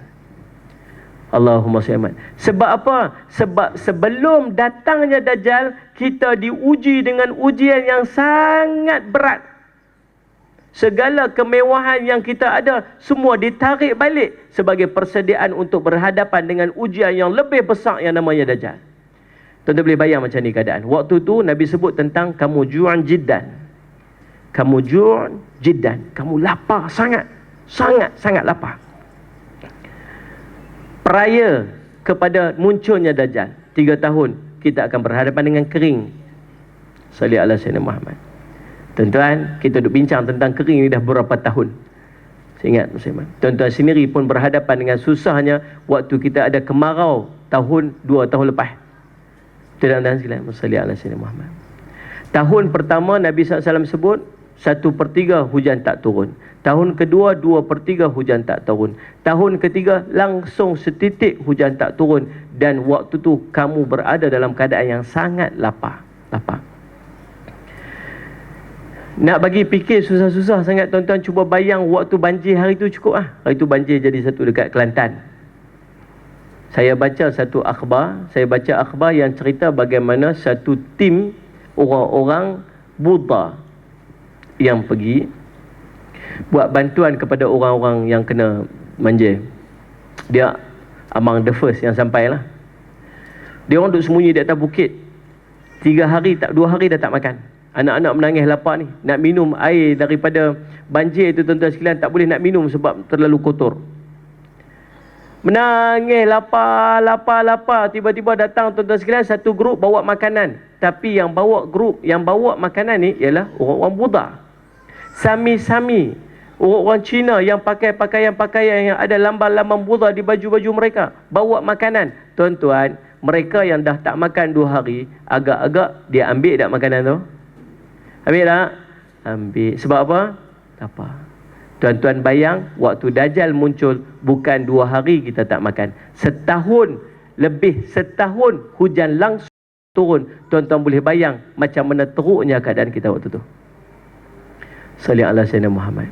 Allahumma salli. Sebab apa? Sebab sebelum datangnya Dajjal, kita diuji dengan ujian yang sangat berat. Segala kemewahan yang kita ada semua ditarik balik sebagai persediaan untuk berhadapan dengan ujian yang lebih besar yang namanya Dajjal. Tuan-tuan boleh bayang macam ni keadaan. Waktu tu Nabi sebut tentang kamu ju'an jiddan. Kamu ju'an jiddan. Kamu lapar sangat. Sangat lapar. Peraya kepada munculnya Dajjal, 3 tahun kita akan berhadapan dengan kering. Salli ala Sayyidina Muhammad. Tuan-tuan, kita duk bincang tentang kering ni dah berapa tahun. Saya ingat Musliman, tuan-tuan sendiri pun berhadapan dengan susahnya waktu kita ada kemarau tahun 2 tahun lepas. Tuan-tuan sekalian, salli ala Sayyidina Muhammad. Tahun pertama Nabi SAW sebut 1/3 hujan tak turun. Tahun kedua 2/3 hujan tak turun. Tahun ketiga langsung setitik hujan tak turun. Dan waktu tu kamu berada dalam keadaan yang sangat lapar. Nak bagi fikir susah-susah sangat tuan-tuan. Cuba bayang waktu banjir hari tu cukup lah. Hari tu banjir jadi satu dekat Kelantan. Saya baca satu akhbar. Saya baca akhbar yang cerita bagaimana satu tim orang-orang Buddha yang pergi buat bantuan kepada orang-orang yang kena banjir. Dia among the first yang sampai lah. Dia orang duduk sembunyi di atas bukit 2 hari dah tak makan. Anak-anak menangis lapar ni. Nak minum air daripada banjir tu tuan-tuan sekalian, tak boleh nak minum sebab terlalu kotor. Menangis lapar. Tiba-tiba datang tuan-tuan sekalian satu grup bawa makanan. Tapi yang bawa makanan ni ialah orang-orang Buddha. Sami-sami orang-orang Cina yang pakai pakaian-pakaian yang ada lambang-lambang Buddha di baju-baju mereka, bawa makanan. Tuan-tuan, mereka yang dah tak makan 2 hari, agak-agak dia ambil tak makanan tu? Ambil tak? Ambil. Sebab apa? Apa? Tuan-tuan bayang, waktu Dajjal muncul, bukan 2 hari kita tak makan. Setahun hujan langsung turun. Tuan-tuan boleh bayang macam mana teruknya keadaan kita waktu tu. Salli ala Sayyidina Muhammad.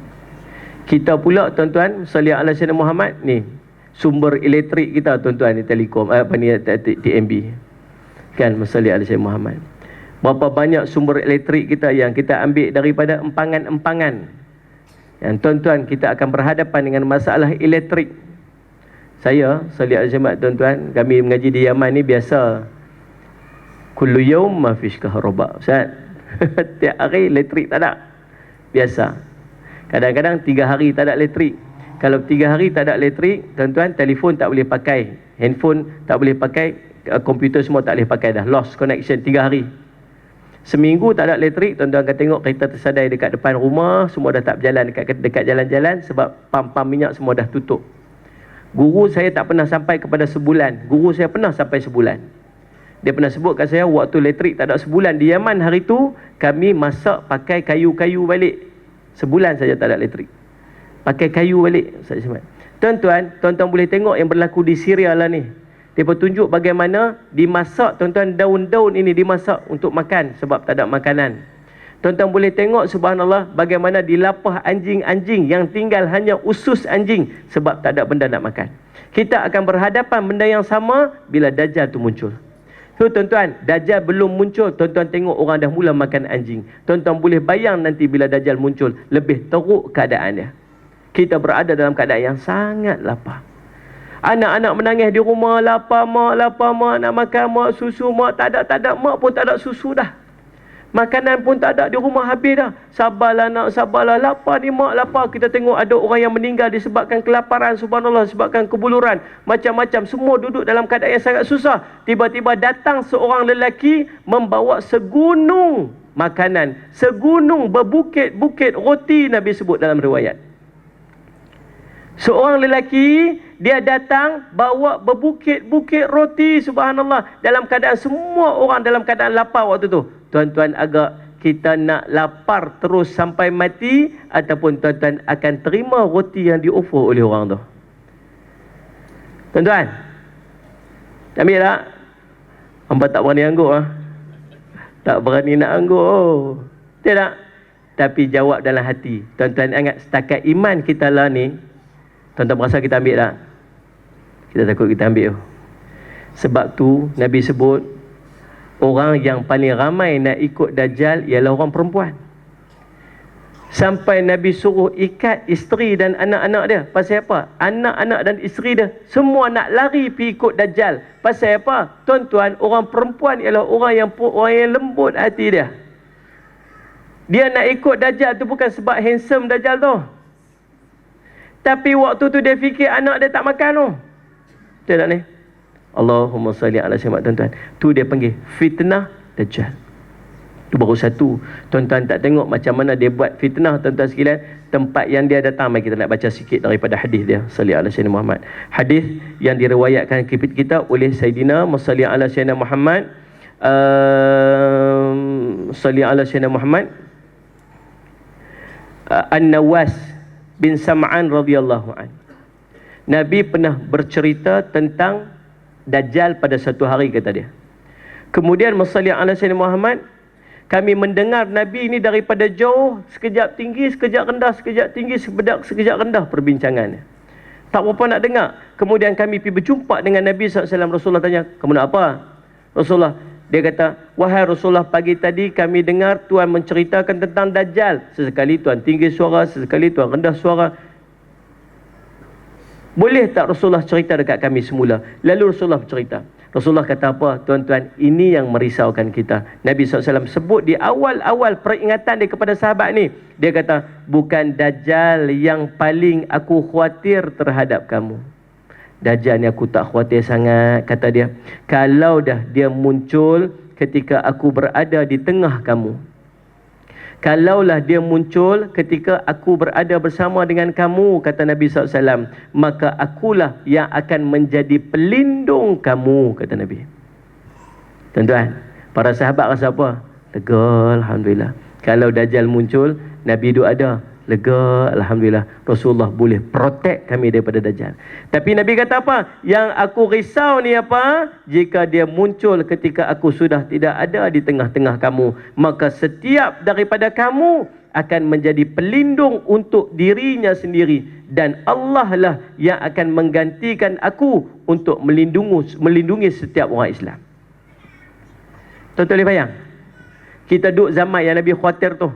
Kita pula tuan-tuan, salli ala Sayyidina Muhammad ni, sumber elektrik kita tuan-tuan ni telekom, TMB. Kan, salli ala Sayyidina Muhammad. Berapa banyak sumber elektrik kita yang kita ambil daripada empangan-empangan. Yang tuan-tuan, kita akan berhadapan dengan masalah elektrik. Saya, salli ala Sayyidina Muhammad tuan-tuan, kami mengaji di Yaman ni biasa kullu yaum ma fish kahraba. Ustaz, tiap hari elektrik tak ada. Biasa. Kadang-kadang 3 hari tak ada elektrik. Kalau 3 hari tak ada elektrik, tuan-tuan, telefon tak boleh pakai, handphone tak boleh pakai, komputer semua tak boleh pakai dah. Lost connection 3 hari. Seminggu tak ada elektrik, tuan-tuan akan tengok kereta tersadai dekat depan rumah, semua dah tak berjalan dekat jalan-jalan sebab pam-pam minyak semua dah tutup. Guru saya tak pernah sampai kepada sebulan. Guru saya pernah sampai sebulan. Dia pernah sebut kat saya, waktu elektrik tak ada sebulan di Yaman hari tu, kami masak pakai kayu-kayu balik. Sebulan saja tak ada elektrik. Pakai kayu balik. Tuan-tuan boleh tengok yang berlaku di Syria lah ni. Dia tunjuk bagaimana dimasak, tuan-tuan, daun-daun ini dimasak untuk makan sebab tak ada makanan. Tuan-tuan boleh tengok, subhanallah, bagaimana dilapah anjing-anjing yang tinggal hanya usus anjing sebab tak ada benda nak makan. Kita akan berhadapan benda yang sama bila Dajjal tu muncul. So tuan-tuan, Dajjal belum muncul, tuan-tuan tengok orang dah mula makan anjing. Tuan-tuan boleh bayang nanti bila Dajjal muncul, lebih teruk keadaan dia. Kita berada dalam keadaan yang sangat lapar. Anak-anak menangis di rumah, lapar mak, nak makan mak, susu mak, tak ada, mak pun tak ada susu dah. Makanan pun tak ada di rumah, habis dah. Sabarlah nak, sabarlah. Lapar ni mak, lapar. Kita tengok ada orang yang meninggal disebabkan kelaparan, subhanallah, disebabkan kebuluran. Macam-macam. Semua duduk dalam keadaan yang sangat susah. Tiba-tiba datang seorang lelaki membawa segunung makanan. Segunung berbukit-bukit roti, Nabi sebut dalam riwayat. Seorang lelaki, dia datang bawa berbukit-bukit roti, subhanallah. Dalam keadaan semua orang dalam keadaan lapar waktu tu. Tuan-tuan, agak kita nak lapar terus sampai mati, ataupun tuan-tuan akan terima roti yang di-offer oleh orang tu? Tuan-tuan, ambil tak? Hamba tak berani anggur lah. Tak berani nak anggur. Oh. Tidak. Tapi jawab dalam hati. Tuan-tuan ingat, setakat iman kita lah ni, tuan-tuan berasa kita ambil tak? Kita takut kita ambil. Sebab tu Nabi sebut, orang yang paling ramai nak ikut Dajjal ialah orang perempuan. Sampai Nabi suruh ikat isteri dan anak-anak dia. Pasal apa? Anak-anak dan isteri dia semua nak lari pergi ikut Dajjal. Pasal apa? Tuan-tuan, orang perempuan ialah orang yang lembut hati dia. Dia nak ikut Dajjal tu bukan sebab handsome Dajjal tu. Tapi waktu tu dia fikir anak dia tak makan tu. Betul tak ni? Allahumma salli ala sayyidina, tuan-tuan. Tu dia panggil fitnah Dajjal. Tu baru satu. Tuan-tuan tak tengok macam mana dia buat fitnah, tuan-tuan sekalian. Tempat yang dia datang, mari kita nak baca sikit daripada hadis dia. Salli ala sayyidina Muhammad. Hadis yang diriwayatkan kita oleh Sayyidina Musalli ala sayyidina Muhammad. Salli ala sayyidina Muhammad. An-Nawas bin Sam'an radhiyallahu an. Nabi pernah bercerita tentang Dajjal pada satu hari, kata dia. Kemudian Musalli ala sayyidina Muhammad, kami mendengar Nabi ini daripada jauh, sekejap tinggi, sekejap rendah, sekejap tinggi, sekejap rendah perbincangannya. Tak berapa nak dengar. Kemudian kami pergi berjumpa dengan Nabi SAW. Rasulullah tanya, kamu nak apa? Rasulullah, dia kata, wahai Rasulullah, pagi tadi kami dengar Tuan menceritakan tentang Dajjal. Sesekali Tuan tinggi suara, sesekali Tuan rendah suara. Boleh tak Rasulullah cerita dekat kami semula? Lalu Rasulullah bercerita. Rasulullah kata apa? Tuan-tuan, ini yang merisaukan kita. Nabi SAW sebut di awal-awal peringatan dia kepada sahabat ni. Dia kata, bukan Dajjal yang paling aku khawatir terhadap kamu. Dajjal ni aku tak khawatir sangat, kata dia. Kalau dah dia muncul ketika aku berada di tengah kamu. Kalaulah dia muncul ketika aku berada bersama dengan kamu, kata Nabi SAW, maka akulah yang akan menjadi pelindung kamu, kata Nabi. Tuan-tuan, para sahabat rasa apa? Lega, Alhamdulillah. Kalau Dajjal muncul, Nabi duk ada. Lega, Alhamdulillah. Rasulullah boleh protect kami daripada Dajjal. Tapi Nabi kata apa? Yang aku risau ni apa? Jika dia muncul ketika aku sudah tidak ada di tengah-tengah kamu, maka setiap daripada kamu akan menjadi pelindung untuk dirinya sendiri, dan Allah lah yang akan menggantikan aku untuk melindungi setiap orang Islam. Tuan-tuan boleh bayang? Kita duduk zaman yang Nabi khawatir tu.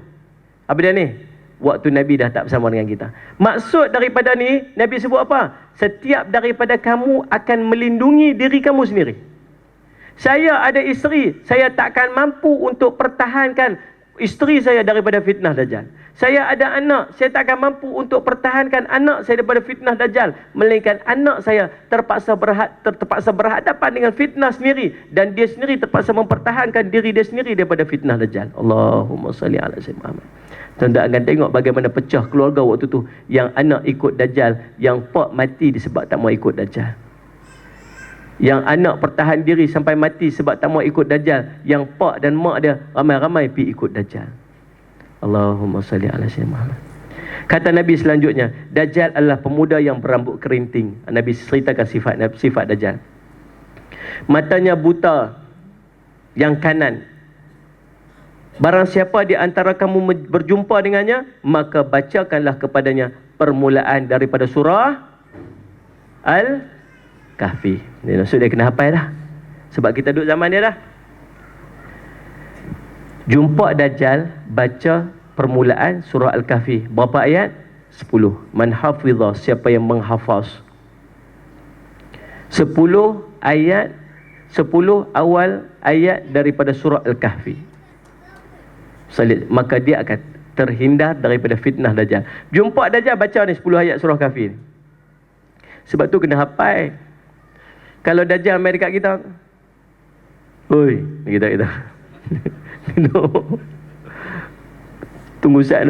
Apa dia ni? Waktu Nabi dah tak bersama dengan kita. Maksud daripada ni, Nabi sebut apa? Setiap daripada kamu akan melindungi diri kamu sendiri. Saya ada isteri, saya takkan mampu untuk pertahankan isteri saya daripada fitnah Dajjal. Saya ada anak, saya takkan mampu untuk pertahankan anak saya daripada fitnah Dajjal. Melainkan anak saya terpaksa berhadapan dengan fitnah sendiri, dan dia sendiri terpaksa mempertahankan diri dia sendiri daripada fitnah Dajjal. Allahumma salli ala sayyidina Muhammad. Tuan-tuan akan tengok bagaimana pecah keluarga waktu tu. Yang anak ikut Dajjal, yang pak mati disebab tak mau ikut Dajjal. Yang anak pertahan diri sampai mati sebab tak mau ikut Dajjal. Yang pak dan mak dia ramai-ramai pergi ikut Dajjal. Allahumma salli ala sayyidina Muhammad. Kata Nabi selanjutnya, Dajjal adalah pemuda yang berambut kerinting. Nabi ceritakan sifat Dajjal. Matanya buta, yang kanan. Barang siapa di antara kamu berjumpa dengannya, maka bacakanlah kepadanya permulaan daripada surah Al-Kahfi. Ini maksud dia kena hafal dah. Sebab kita duduk zaman dia dah. Jumpa Dajjal, baca permulaan surah Al-Kahfi. Berapa ayat? 10. Man hafizah, siapa yang menghafaz. 10 ayat, 10 awal ayat daripada surah Al-Kahfi. maka dia akan terhindar daripada fitnah Dajjal. Jumpa Dajjal, baca ni 10 ayat surah Kahfi ni. Sebab tu kena hafal. Kalau Dajjal main dekat kita, oi, kita no. Tunggu saat,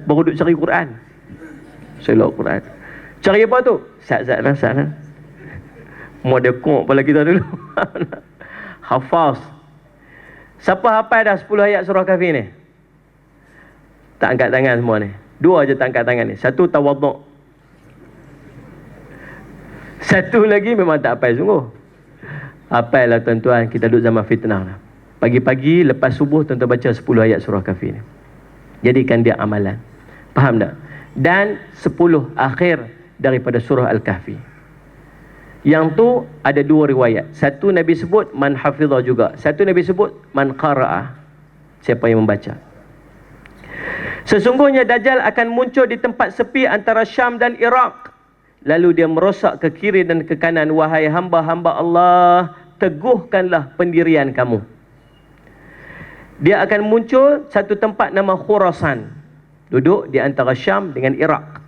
baru duk cari Quran. Selok Quran. Cari apa tu? Sat-sat lah. Mau dekok kepala kita dulu. Hafaz. Siapa hafal dah 10 ayat surah Kahfi ni? Tak angkat tangan semua ni. 2 je tak angkat tangan ni. 1 tawaduk. 1 lagi memang tak hafal sungguh. Hafal lah tuan-tuan, kita duduk zaman fitnah lah. Pagi-pagi lepas subuh tuan-tuan baca 10 ayat surah Kahfi ni. Jadikan dia amalan. Faham tak? Dan 10 akhir daripada surah Al-Kahfi. Yang tu ada 2 riwayat. Satu Nabi sebut man hafizah juga. Satu Nabi sebut man qara'ah. Siapa yang membaca. Sesungguhnya Dajjal akan muncul di tempat sepi antara Syam dan Iraq. Lalu dia merosak ke kiri dan ke kanan. Wahai hamba-hamba Allah, teguhkanlah pendirian kamu. Dia akan muncul satu tempat nama Khurasan. Duduk di antara Syam dengan Iraq.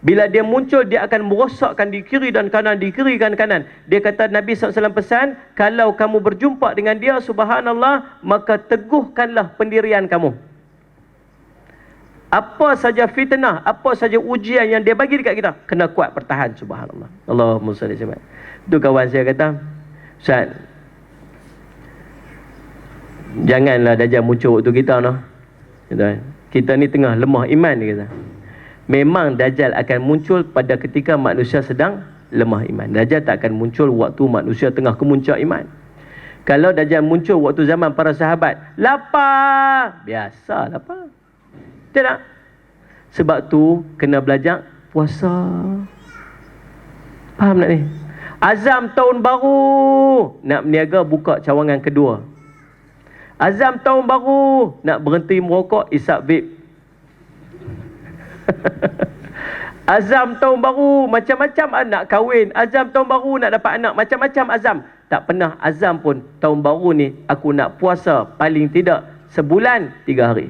Bila dia muncul, dia akan merosakkan di kiri dan kanan, di kiri dan kanan. Dia kata, Nabi SAW pesan, kalau kamu berjumpa dengan dia, subhanallah, maka teguhkanlah pendirian kamu. Apa saja fitnah, apa saja ujian yang dia bagi dekat kita, kena kuat bertahan, subhanallah. Allahumma salli alaihi wasallam. Tu kawan saya kata, Ustaz, janganlah Dajjal muncul waktu kita noh. Kita ni tengah lemah iman, dia kata. Memang Dajjal akan muncul pada ketika manusia sedang lemah iman. Dajjal tak akan muncul waktu manusia tengah kemuncak iman. Kalau Dajjal muncul waktu zaman para sahabat, lapar, biasa lapar. Tidak. Sebab tu kena belajar puasa. Faham tak ni? Azam tahun baru, nak berniaga buka cawangan kedua. Azam tahun baru, nak berhenti merokok, isap vape. Azam tahun baru, macam-macam nak kahwin. Azam tahun baru, nak dapat anak. Macam-macam azam. Tak pernah azam pun tahun baru ni aku nak puasa paling tidak sebulan 3 hari.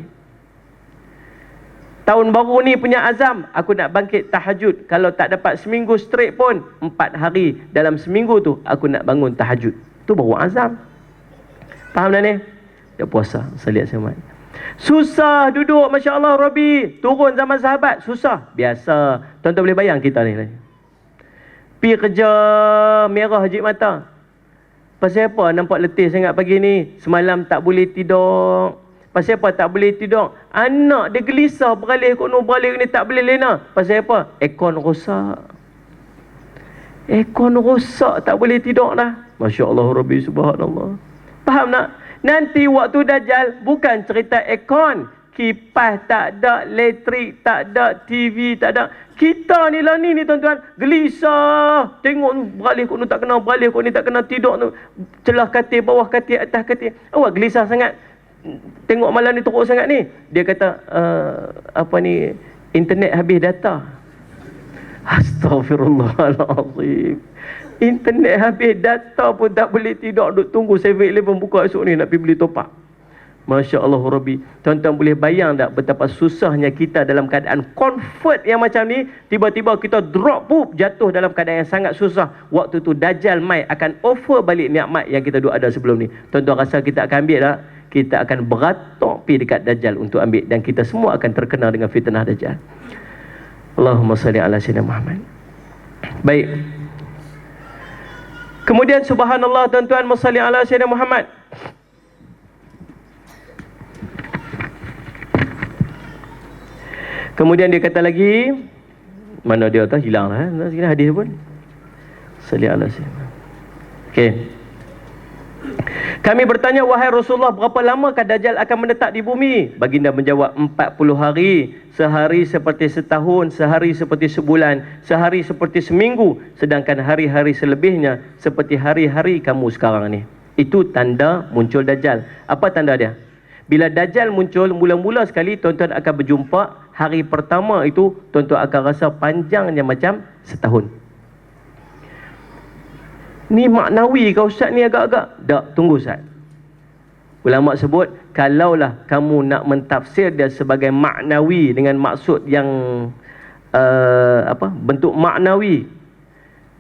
Tahun baru ni punya azam, aku nak bangkit tahajud. Kalau tak dapat seminggu straight pun, 4 hari dalam seminggu tu aku nak bangun tahajud. Tu baru azam. Faham dah ni? Dia puasa, saliat semat. Susah duduk, Masya Allah, Rabi. Turun zaman sahabat, susah. Biasa. Tuan-tuan boleh bayang kita ni. Pi kerja merah jik mata. Pasal apa nampak letih sangat pagi ni? Semalam tak boleh tidur. Pasal apa tak boleh tidur? Anak dia gelisah, beralih kono, beralih ni, tak boleh lena. Pasal apa? Aircon rosak. Aircon rosak, tak boleh tidur dah. Masya Allah, Rabbi, subhanallah. Faham tak? Nanti waktu Dajjal, bukan cerita aircon. Kipas tak ada, elektrik tak ada, TV tak ada. Kita ni lah ni tuan-tuan, gelisah. Tengok tu, beralih kono tak kena, beralih kono tak kena, tidur tu. Celah katil, bawah katil, atas katil. Awak gelisah sangat. Tengok malam ni teruk sangat ni. Dia kata apa ni, internet habis data. Astaghfirullahalazim. Internet habis data pun tak boleh tidur, duk tunggu 7-Eleven buka esok ni nak pergi beli top up. Masya Allah, Rabbi. Tuan-tuan boleh bayang tak betapa susahnya kita dalam keadaan comfort yang macam ni, tiba-tiba kita drop pup, jatuh dalam keadaan yang sangat susah. Waktu tu Dajjal mai akan offer balik nikmat yang kita duk ada sebelum ni. Tuan-tuan rasa kita akan ambil tak? Kita akan beratok pergi dekat Dajjal untuk ambil, dan kita semua akan terkena dengan fitnah Dajjal. Allahumma salli ala sayyidina Muhammad. Baik. Kemudian subhanallah tuan-tuan, salli ala sayyidina Muhammad. Kemudian dia kata lagi, mana dia tahu hilang lah, sini hadis pun. Salli ala sayyidina. Okey. Kami bertanya, wahai Rasulullah, berapa lamakah Dajjal akan menetap di bumi? Baginda menjawab, 40 hari. Sehari seperti setahun, sehari seperti sebulan, sehari seperti seminggu. Sedangkan hari-hari selebihnya seperti hari-hari kamu sekarang ni. Itu tanda muncul Dajjal. Apa tanda dia? Bila Dajjal muncul, mula-mula sekali tuan-tuan akan berjumpa. Hari pertama itu tuan-tuan akan rasa panjangnya macam setahun. Ni maknawi kau Ustaz ni agak-agak. Tak, tunggu Ustaz. Ulama sebut, kalaulah kamu nak mentafsir dia sebagai maknawi dengan maksud yang bentuk maknawi,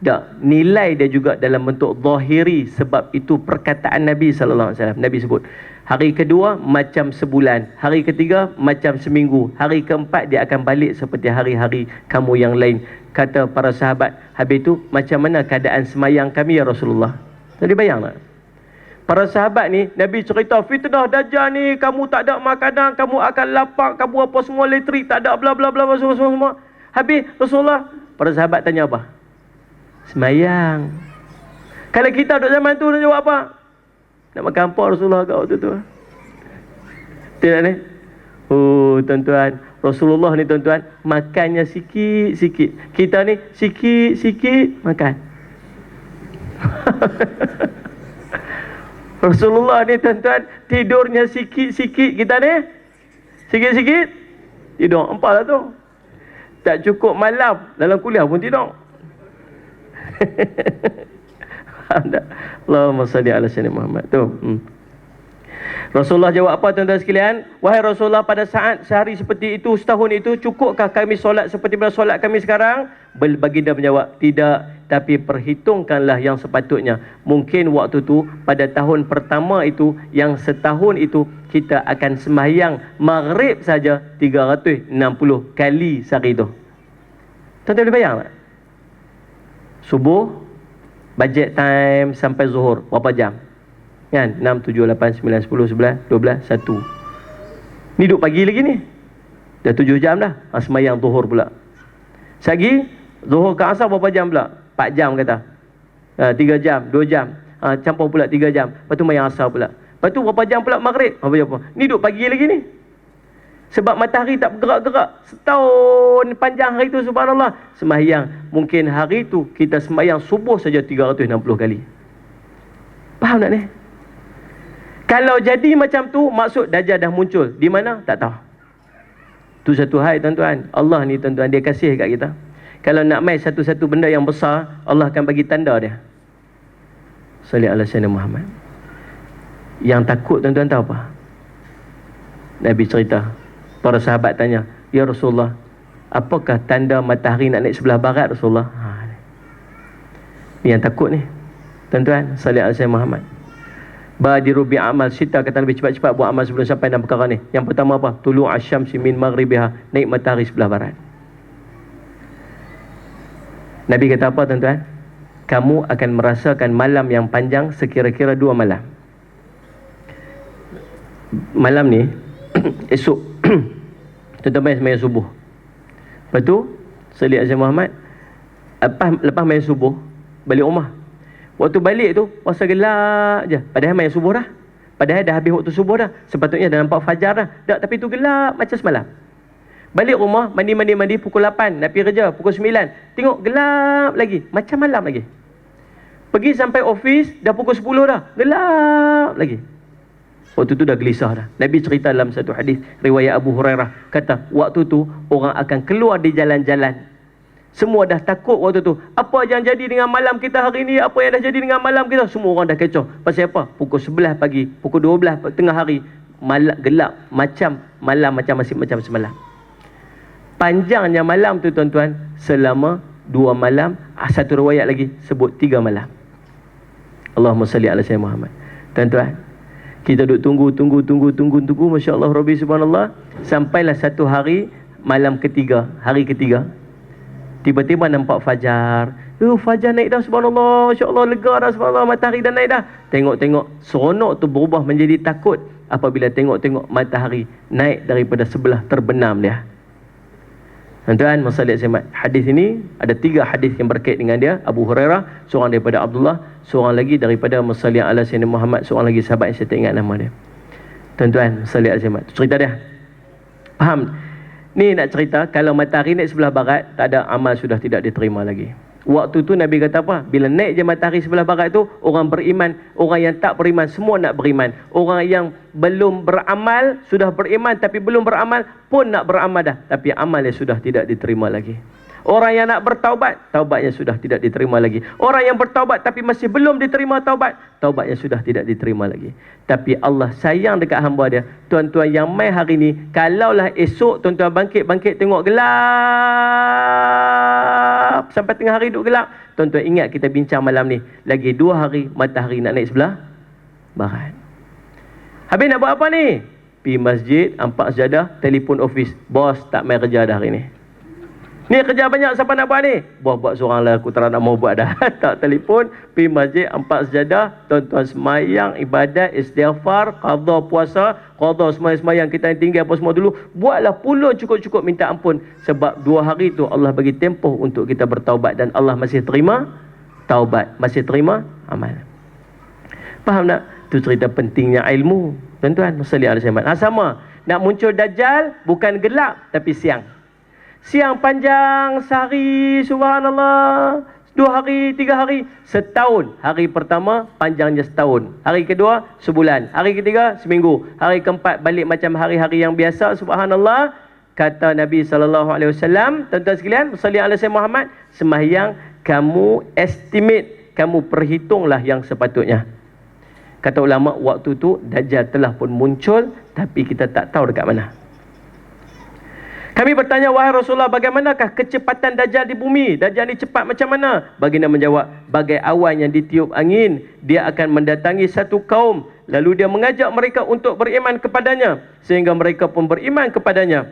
tak, nilai dia juga dalam bentuk zahiri, sebab itu perkataan Nabi sallallahu alaihi wasallam. Nabi sebut, hari kedua macam sebulan, hari ketiga macam seminggu, hari keempat dia akan balik seperti hari-hari kamu yang lain. Kata para sahabat, habis itu macam mana keadaan semayang kami ya Rasulullah? Jadi bayang tak? Para sahabat ni, Nabi cerita fitnah Dajjal ni, kamu tak ada makanan, kamu akan lapar, kamu apa semua elektrik, tak ada bla bla bla semua. Habis Rasulullah, para sahabat tanya apa? Semayang. Kalau kita duduk zaman tu, nak jawab apa? Nak makan apa Rasulullah kat waktu tu? Tidak ni? Oh tuan-tuan, Rasulullah ni tuan-tuan, makannya sikit-sikit. Kita ni sikit-sikit makan. Rasulullah ni tuan-tuan, tidurnya sikit-sikit. Kita ni sikit-sikit tidur. Nampak lah tu. Tak cukup malam, dalam kuliah pun tidur. Allahumma salli ala sayyidina Muhammad. Tu. Rasulullah jawab apa tuan-tuan sekalian? Wahai Rasulullah, pada saat sehari seperti itu, setahun itu, cukupkah kami solat seperti mana solat kami sekarang? Baginda menjawab, tidak, tapi perhitungkanlah yang sepatutnya. Mungkin waktu tu, pada tahun pertama itu, yang setahun itu, kita akan sembahyang maghrib saja 360 kali sehari itu. Tuan-tuan boleh bayang tak? Subuh, budget time sampai zuhur, berapa jam? Kan? 6, 7, 8, 9, 10, 11, 12, 1. Ni duduk pagi lagi ni. Dah 7 jam dah. Semayang zuhur pula. Sagi, zuhur ke asar berapa jam pula? 4 jam kata. 3 jam, 2 jam. Campur pula 3 jam. Lepas tu mayang asar pula. Lepas tu berapa jam pula maghrib? Ni duduk pagi lagi ni. Sebab matahari tak bergerak-gerak. Setahun panjang hari tu, subhanallah. Sembahyang. Mungkin hari tu kita sembahyang subuh saja 360 kali. Faham tak ni? Kalau jadi macam tu, maksud Dajjal dah muncul. Di mana? Tak tahu. Tu satu hal tuan-tuan. Allah ni tuan-tuan, dia kasih kat kita. Kalau nak main satu-satu benda yang besar, Allah akan bagi tanda dia. Salli ala sayyidina Muhammad. Yang takut tuan-tuan tahu apa? Nabi cerita. Para sahabat tanya, ya Rasulullah, apakah tanda matahari nak naik sebelah barat Rasulullah? Ni yang takut ni tuan-tuan. Salli ala sayyidina Muhammad. Badiru bi amal sita, kata lebih cepat-cepat buat amal sebelum sampai dalam perkara ni. Yang pertama apa? Tulu asyamsi min maghribiha, naik matahari sebelah barat. Nabi kata apa tuan-tuan? Kamu akan merasakan malam yang panjang sekira-kira 2 malam. Malam ni esok tuan-tuan main sembahyang subuh. Lepas tu Salli Azza Muhammad, lepas main subuh balik rumah. Waktu balik tu rasa gelap je. Padahal main subuh dah. Padahal dah habis waktu subuh dah. Sepatutnya dah nampak fajar dah. Tak, tapi tu gelap macam semalam. Balik rumah, mandi pukul 8, nak pergi kerja pukul 9. Tengok gelap lagi, macam malam lagi. Pergi sampai office dah pukul 10 dah, gelap lagi. Waktu tu dah gelisah dah. Nabi cerita dalam satu hadis riwayat Abu Hurairah, kata waktu tu orang akan keluar di jalan-jalan. Semua dah takut waktu tu. Apa yang jadi dengan malam kita hari ni? Apa yang dah jadi dengan malam kita? Semua orang dah kecoh. Pasal apa? Pukul 11 pagi, pukul 12 tengah hari, malam gelap macam malam, masih macam semalam. Panjangnya malam tu tuan-tuan, selama 2 malam. Satu riwayat lagi sebut 3 malam. Allahumma salli ala sayyidina Muhammad. Tuan-tuan, kita duduk tunggu, Masya Allah, Rabbi subhanallah. Sampailah satu hari, malam ketiga, hari ketiga, tiba-tiba nampak fajar. Fajar naik dah, subhanallah, Masya Allah, lega dah, subhanallah, matahari dah naik dah. Tengok-tengok, seronok tu berubah menjadi takut apabila tengok-tengok matahari naik daripada sebelah terbenam dia. Tuan-tuan, masalah semat. Hadis ini ada 3 hadis yang berkait dengan dia. Abu Hurairah, seorang daripada Abdullah, seorang lagi daripada Masalih ala Sayyidina Muhammad, seorang lagi sahabat yang saya tak ingat nama dia. Tuan-tuan, masalah semat. Cerita dia. Faham? Ni nak cerita, kalau matahari naik sebelah barat, tak ada, amal sudah tidak diterima lagi. Waktu tu Nabi kata apa? Bila naik je matahari sebelah barat tu, orang beriman, orang yang tak beriman, semua nak beriman. Orang yang belum beramal, sudah beriman tapi belum beramal pun nak beramal dah. Tapi amal dia sudah tidak diterima lagi. Orang yang nak bertaubat, taubatnya sudah tidak diterima lagi. Orang yang bertaubat tapi masih belum diterima taubat, taubatnya sudah tidak diterima lagi. Tapi Allah sayang dekat hamba dia. Tuan-tuan yang mai hari ni, kalaulah esok tuan-tuan bangkit tengok gelap sampai tengah hari duduk gelap, tuan-tuan ingat kita bincang malam ni, lagi 2 hari matahari nak naik sebelah barat. Habis nak buat apa ni? Pergi masjid, ampak sejadah, telefon office, bos tak mai kerja dah hari ni. Ni kerja banyak, siapa nak buat ni? Buat seorang lah, aku tak nak mau buat dah. Tak telefon, pergi masjid, ampak sejadah, tuan-tuan semayang, ibadat, istighfar, qadha puasa, qadha semayang kita yang tinggal apa semua dulu. Buatlah puluh cukup-cukup minta ampun. Sebab 2 hari tu Allah bagi tempoh untuk kita bertaubat. Dan Allah masih terima taubat, masih terima amal. Faham tak? Tu cerita pentingnya ilmu. Tuan-tuan, salli alaihi wasallam. Sama, nak muncul Dajjal bukan gelap tapi siang. Siang panjang, sehari, subhanallah, 2 hari, 3 hari, setahun. Hari pertama panjangnya setahun, hari kedua sebulan, hari ketiga seminggu, hari keempat balik macam hari-hari yang biasa. Subhanallah. Kata Nabi SAW, tuan-tuan sekalian, salli alaihi Muhammad, sembahyang kamu estimate, kamu perhitunglah yang sepatutnya. Kata ulama, waktu tu Dajjal telah pun muncul, tapi kita tak tahu dekat mana. Kami bertanya, wahai Rasulullah, bagaimanakah kecepatan Dajjal di bumi? Dajjal ni cepat macam mana? Baginda menjawab, bagai awan yang ditiup angin. Dia akan mendatangi satu kaum, lalu dia mengajak mereka untuk beriman kepadanya, sehingga mereka pun beriman kepadanya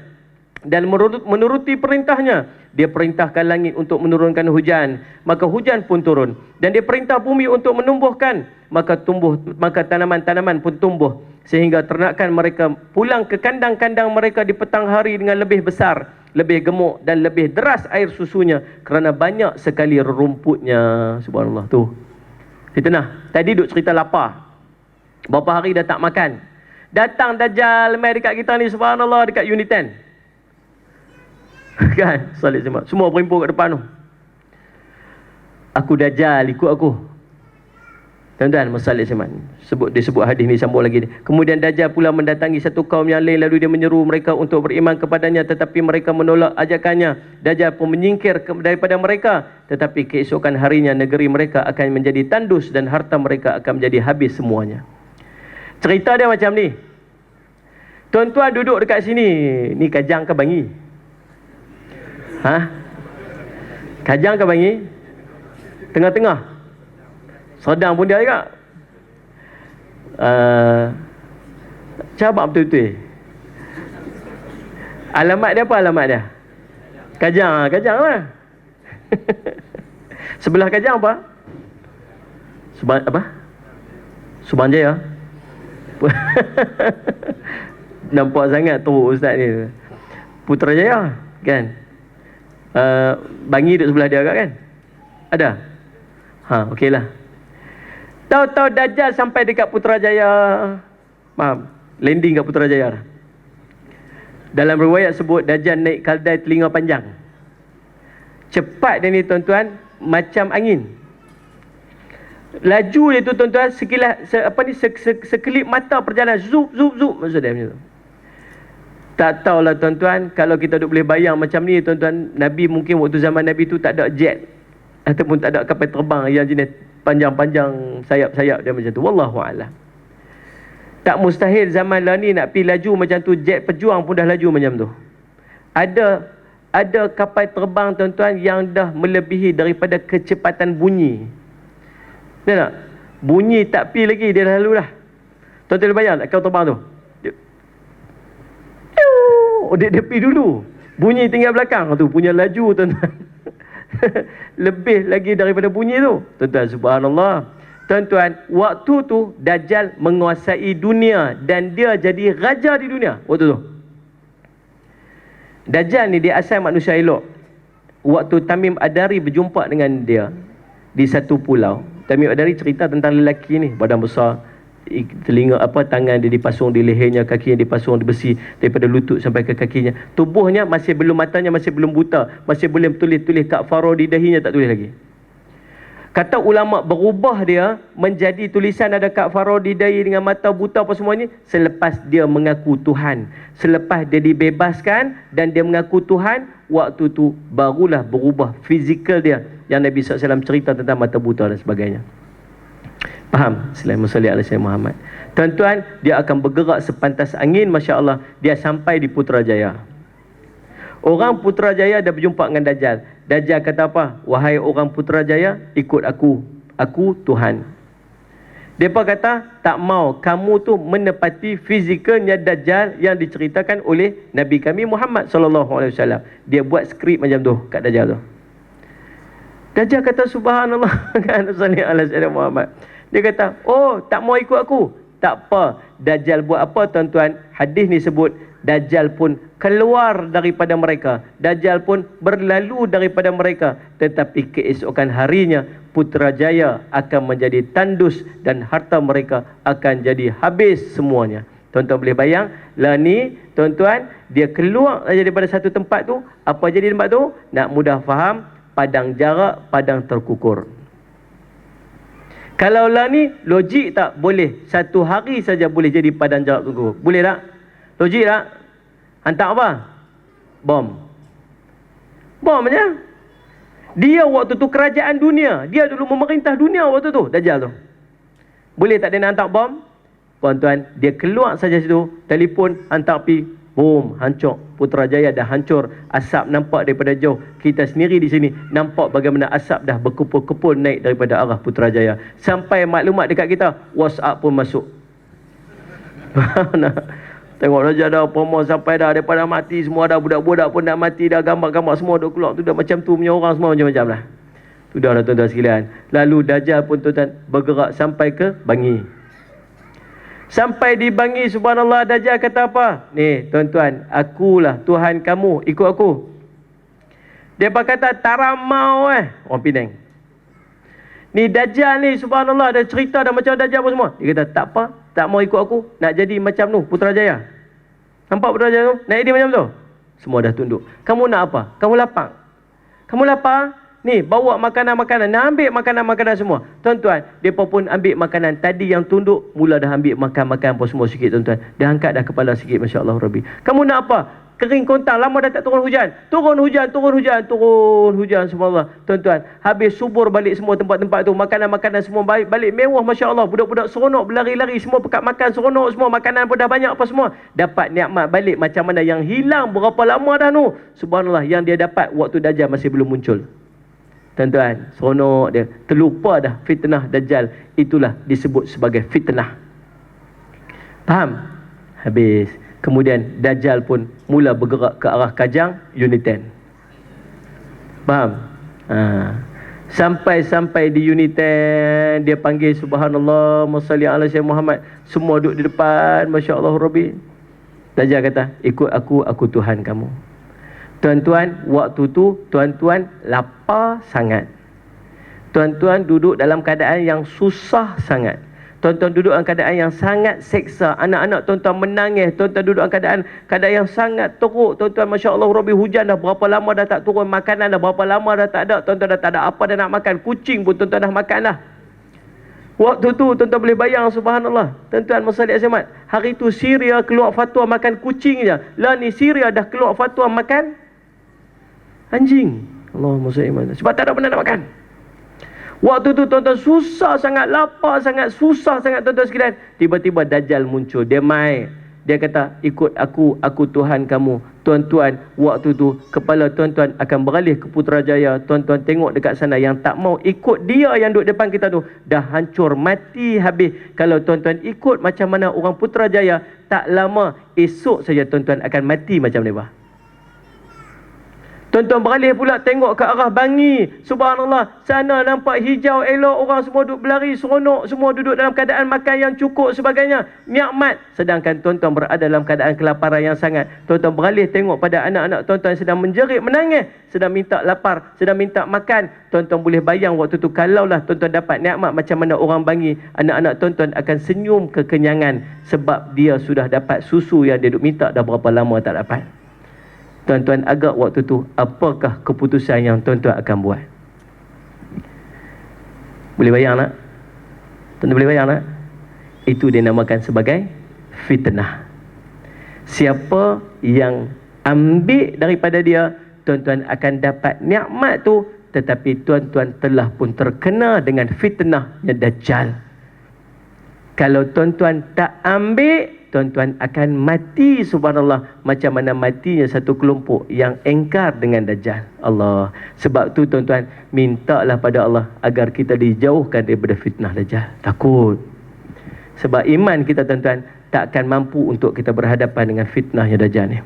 dan menuruti perintahnya. Dia perintahkan langit untuk menurunkan hujan, maka hujan pun turun. Dan dia perintah bumi untuk menumbuhkan, maka tanaman-tanaman pun tumbuh. Sehingga ternakan mereka pulang ke kandang-kandang mereka di petang hari dengan lebih besar, lebih gemuk dan lebih deras air susunya, kerana banyak sekali rumputnya. Subhanallah tu. Fitnah. Tadi duk cerita lapar, berapa hari dah tak makan. Datang Dajjal mai dekat kita ni, subhanallah, dekat unit 10. Kan? Salih semua berimpun kat depan tu. Aku Dajjal, ikut aku. Tuan-tuan, masalah zaman. Disebut hadis ni, sambung lagi. Kemudian Dajjal pula mendatangi satu kaum yang lain, lalu dia menyeru mereka untuk beriman kepadanya, tetapi mereka menolak ajakannya. Dajjal pun menyingkir daripada mereka, tetapi keesokan harinya negeri mereka akan menjadi tandus dan harta mereka akan menjadi habis semuanya. Cerita dia macam ni. Tuan-tuan duduk dekat sini, ni Kajang ke Bangi? Kajang ke Bangi? Tengah-tengah. Sedang pun dia juga. Cabak betul-betul. Alamat dia apa alamat dia? Kajang lah. Sebelah Kajang apa? Subanjaya. Nampak sangat tu ustaz ni. Putrajaya kan? Bangi duduk sebelah dia agak kan? Ada? Okeylah. Tahu-tahu Dajjal sampai dekat Putrajaya. Landing kat Putrajaya. Dalam riwayat sebut Dajjal naik keldai telinga panjang. Cepat dia ni tuan-tuan, macam angin. Laju dia tu tuan-tuan, sekelip mata perjalanan, zup maksud dia macam tu. Tak tahulah tuan-tuan, kalau kita boleh bayang macam ni tuan-tuan, Nabi mungkin waktu zaman Nabi tu tak ada jet ataupun tak ada kapal terbang yang jenis panjang-panjang sayap-sayap dia macam tu. Wallahu a'lam. Tak mustahil zaman lah ni nak pergi laju macam tu, jet pejuang pun dah laju macam tu. Ada kapal terbang tuan-tuan yang dah melebihi daripada kecepatan bunyi. Betul tak? Bunyi tak pergi lagi, dia dah lalu dah. Tuan-tuan bayang tak kapal terbang tu? Dia pergi dulu. Bunyi tinggal belakang tu, punya laju tuan-tuan. Lebih lagi daripada bunyi tu. Tuan-tuan, subhanallah. Tuan-tuan, waktu tu Dajjal menguasai dunia dan dia jadi raja di dunia waktu tu. Dajjal ni dia asal manusia elok. Waktu Tamim Ad-Dari berjumpa dengan dia di satu pulau, Tamim Ad-Dari cerita tentang lelaki ni, badan besar, tangan dia dipasung di lehernya, kakinya dipasung di besi daripada lutut sampai ke kakinya. Tubuhnya matanya masih belum buta, masih boleh tulis-tulis kafaro di dahinya, tak tulis lagi. Kata ulama berubah dia menjadi tulisan ada kat Farodidai dengan mata buta apa semuanya selepas dia mengaku Tuhan. Selepas dia dibebaskan dan dia mengaku Tuhan, waktu tu barulah berubah fizikal dia yang Nabi SAW cerita tentang mata buta dan sebagainya. Faham? Selain salli ala Sayyidina Muhammad. Tuan-tuan, dia akan bergerak sepantas angin, masya-Allah. Dia sampai di Putrajaya. Orang Putrajaya dah berjumpa dengan Dajjal. Dajjal kata apa? Wahai orang Putrajaya, ikut aku. Aku Tuhan. Depa kata, tak mau kamu tu menepati fizikalnya Dajjal yang diceritakan oleh Nabi kami Muhammad sallallahu alaihi wasallam. Dia buat skrip macam tu kat Dajjal tu. Dajjal kata subhanallah kan salli ala Sayyidina Muhammad. Dia kata, oh tak mau ikut aku. Tak apa. Dajjal buat apa tuan-tuan? Hadis ni sebut, Dajjal pun keluar daripada mereka. Dajjal pun berlalu daripada mereka. Tetapi keesokan harinya, Putrajaya akan menjadi tandus dan harta mereka akan jadi habis semuanya. Tuan-tuan boleh bayang, lah ni tuan-tuan, dia keluar daripada satu tempat tu. Apa jadi tempat tu? Nak mudah faham, padang jarak, padang terkukur. Kalau lah ni, logik tak? Boleh. Satu hari saja boleh jadi padang jarak terkukur. Boleh tak? Logik tak? Hantar apa? Bom. Bom je. Dia waktu tu kerajaan dunia. Dia dulu memerintah dunia waktu tu. Dajjal tu. Boleh tak dia nak hantar bom? Tuan-tuan, dia keluar saja situ. Telefon, hantar pi. Boom, hancur. Putrajaya dah hancur. Asap nampak daripada jauh. Kita sendiri di sini nampak bagaimana asap dah berkepul-kepul naik daripada arah Putrajaya. Sampai maklumat dekat kita, WhatsApp pun masuk. Tengok Raja dah promo sampai dah daripada mati semua dah, budak-budak pun dah mati dah, gambar-gambar semua dah keluar tu dah macam tu punya orang semua macam-macam lah. Tu dah tuan-tuan sekalian. Lalu Dajjal pun tuan-tuan bergerak sampai ke Bangi. Sampai di Bangi, subhanallah, Dajjal kata apa? Ni tuan-tuan, akulah Tuhan kamu, ikut aku. Dia kata taramau orang Penang. Ni Dajjal ni subhanallah dah cerita dah macam Dajjal apa semua. Dia kata tak apa, tak mau ikut aku, nak jadi macam tu Putrajaya. Nampak Putrajaya tu? Nak jadi macam tu? Semua dah tunduk. Kamu nak apa? Kamu lapar? Kamu lapar? Ni bawa makanan-makanan, nak ambil makanan-makanan semua. Tuan-tuan, depa pun ambil makanan. Tadi yang tunduk mula dah ambil makan-makan apa semua sikit tuan-tuan. Dia angkat dah kepala sikit, masya-Allah Rabbi. Kamu nak apa? Kering kontang, lama dah tak turun hujan. Turun hujan, subhanallah. Tuan-tuan, habis subur balik semua tempat-tempat tu. Makanan-makanan semua balik mewah, masya-Allah. Budak-budak seronok berlari-lari, semua pekat makan seronok semua. Makanan pun dah banyak apa semua. Dapat nikmat balik macam mana yang hilang berapa lama dah tu. Subhanallah, yang dia dapat waktu Dajjal masih belum muncul. Tuan-tuan, seronok dia. Terlupa dah fitnah Dajjal. Itulah disebut sebagai fitnah. Faham? Habis. Kemudian Dajjal pun mula bergerak ke arah Kajang, Unit 10. Faham? Sampai di Unit 10, dia panggil subhanallah, masalli ala Sayyidina Muhammad. Semua duduk di depan, masya-Allah Rabbi. Dajjal kata, ikut aku Tuhan kamu. Tuan-tuan, waktu tu tuan-tuan lapar sangat. Tuan-tuan duduk dalam keadaan yang susah sangat. Tuan-tuan duduk dalam keadaan yang sangat seksa. Anak-anak tuan-tuan menangis. Tuan-tuan duduk dalam keadaan yang sangat teruk. Tuan-tuan, masya-Allah Rabbi, hujan dah berapa lama dah tak turun, makanan dah berapa lama dah tak ada. Tuan-tuan dah tak ada apa dah nak makan. Kucing pun tuan-tuan dah makan dah. Waktu tu tuan-tuan boleh bayang, subhanallah. Tuan-tuan masalih azimat. Hari tu Syria keluar fatwa makan kucing je. Lah ni Syria dah keluar fatwa makan anjing. Allahumma salli ala. Sebab tak ada benda nak makan. Waktu tu tuan-tuan susah sangat, lapar sangat, susah sangat tuan-tuan sekalian. Tiba-tiba Dajjal muncul. Dia mai. Dia kata, ikut aku Tuhan kamu. Tuan-tuan, waktu tu kepala tuan-tuan akan beralih ke Putrajaya. Tuan-tuan tengok dekat sana yang tak mau ikut dia yang duduk depan kita tu, dah hancur, mati habis. Kalau tuan-tuan ikut macam mana orang Putrajaya, tak lama esok saja tuan-tuan akan mati macam mereka. Tuan-tuan beralih pula tengok ke arah Bangi. Subhanallah, sana nampak hijau elok, orang semua duduk berlari seronok, semua duduk dalam keadaan makan yang cukup sebagainya, nikmat. Sedangkan tuan-tuan berada dalam keadaan kelaparan yang sangat. Tuan-tuan beralih tengok pada anak-anak tuan-tuan sedang menjerit menangis, sedang minta lapar, sedang minta makan. Tuan-tuan boleh bayang waktu tu, kalaulah tuan-tuan dapat nikmat macam mana orang Bangi, anak-anak tuan-tuan akan senyum kekenyangan sebab dia sudah dapat susu yang dia duk minta dah berapa lama tak dapat. Tuan-tuan, agak waktu tu apakah keputusan yang tuan-tuan akan buat? Boleh bayang tak? Tuan-tuan boleh bayang tak? Itu dinamakan sebagai fitnah. Siapa yang ambil daripada dia, tuan-tuan akan dapat nikmat tu, tetapi tuan-tuan telah pun terkena dengan fitnahnya Dajjal. Kalau tuan-tuan tak ambil, tuan-tuan akan mati, subhanallah, macam mana matinya satu kelompok yang engkar dengan Dajjal. Allah. Sebab tu tuan-tuan, mintalah pada Allah agar kita dijauhkan daripada fitnah Dajjal. Takut. Sebab iman kita, tuan-tuan, tak akan mampu untuk kita berhadapan dengan fitnahnya Dajjal ni.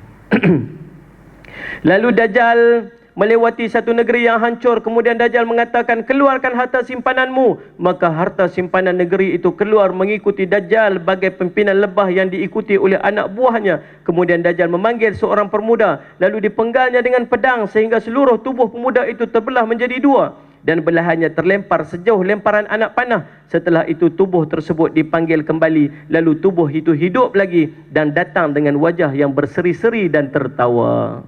Lalu Dajjal melewati satu negeri yang hancur. Kemudian Dajjal mengatakan, keluarkan harta simpananmu. Maka harta simpanan negeri itu keluar mengikuti Dajjal bagai pimpinan lebah yang diikuti oleh anak buahnya. Kemudian Dajjal memanggil seorang pemuda, lalu dipenggalnya dengan pedang sehingga seluruh tubuh pemuda itu terbelah menjadi dua, dan belahannya terlempar sejauh lemparan anak panah. Setelah itu tubuh tersebut dipanggil kembali, lalu tubuh itu hidup lagi dan datang dengan wajah yang berseri-seri dan tertawa.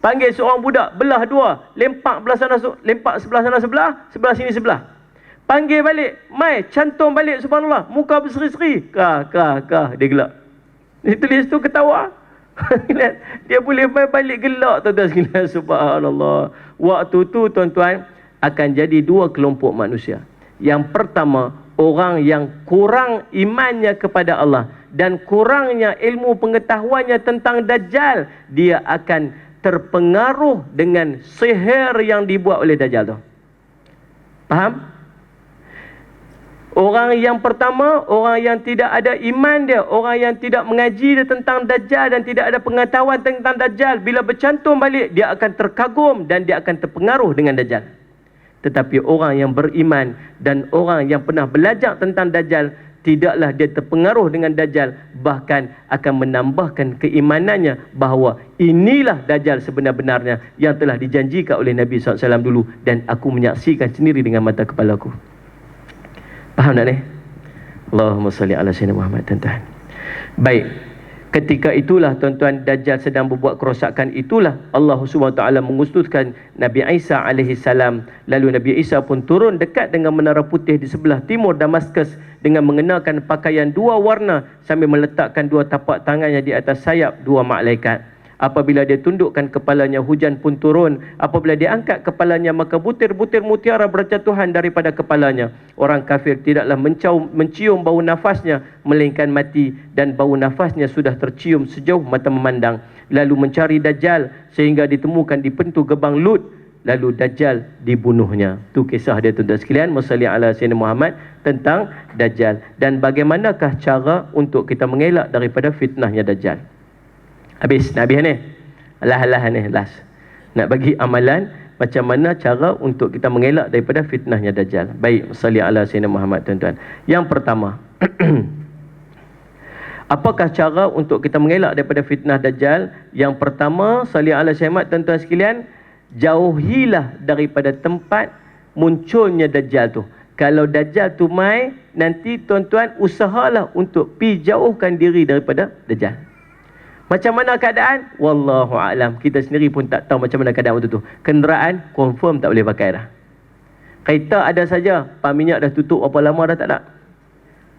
Panggil seorang budak, belah dua, lempak belah sana, lempak sebelah sana sebelah sini sebelah. Panggil balik, mai cantum balik, subhanallah, muka berseri-seri. Kah, dia gelak. Dia tulis tu ketawa. Dia boleh mai balik gelak, tuan-tuan sekalian, subhanallah. Waktu tu, tuan-tuan, akan jadi dua kelompok manusia. Yang pertama, orang yang kurang imannya kepada Allah dan kurangnya ilmu pengetahuannya tentang Dajjal, dia akan terpengaruh dengan sihir yang dibuat oleh Dajjal tu. Faham? Orang yang pertama, orang yang tidak ada iman dia, orang yang tidak mengaji dia tentang Dajjal dan tidak ada pengetahuan tentang Dajjal, bila bercantum balik, dia akan terkagum dan dia akan terpengaruh dengan Dajjal. Tetapi orang yang beriman dan orang yang pernah belajar tentang Dajjal, tidaklah dia terpengaruh dengan Dajjal, bahkan akan menambahkan keimanannya bahawa inilah Dajjal sebenar-benarnya yang telah dijanjikan oleh Nabi SAW dulu, dan aku menyaksikan sendiri dengan mata kepalaku. Faham tak ni? Allahumma salli ala sayyidina Muhammad, tuan-tuan. Baik, ketika itulah, tuan-tuan, Dajjal sedang berbuat kerosakan. Itulah Allah SWT mengutuskan Nabi Isa AS. Lalu Nabi Isa pun turun dekat dengan menara putih di sebelah timur Damaskus dengan mengenakan pakaian dua warna sambil meletakkan dua tapak tangannya di atas sayap dua malaikat. Apabila dia tundukkan kepalanya, hujan pun turun. Apabila dia angkat kepalanya, maka butir-butir mutiara berjatuhan daripada kepalanya. Orang kafir tidaklah mencium bau nafasnya, melainkan mati, dan bau nafasnya sudah tercium sejauh mata memandang. Lalu mencari Dajjal sehingga ditemukan di pintu gerbang Lut. Lalu Dajjal dibunuhnya. Tu kisah dia, tuan-tuan sekalian. Mussalli ala sayyidina Muhammad, tentang Dajjal. Dan bagaimanakah cara untuk kita mengelak daripada fitnahnya Dajjal. Habis, nak habis ni? Alah ni, last. Nak bagi amalan macam mana cara untuk kita mengelak daripada fitnahnya Dajjal. Baik, salli ala sayyidina Muhammad, tuan-tuan. Yang pertama, apakah cara untuk kita mengelak daripada fitnah Dajjal? Yang pertama, salli ala sayyidina Muhammad, tuan-tuan sekalian, jauhilah daripada tempat munculnya Dajjal tu. Kalau Dajjal tu mai, nanti tuan-tuan usahalah untuk pi jauhkan diri daripada Dajjal. Macam mana keadaan? Wallahu a'lam. Kita sendiri pun tak tahu macam mana keadaan waktu tu. Kenderaan confirm tak boleh pakai dah. Kereta ada saja, pam minyak dah tutup berapa lama dah tak ada.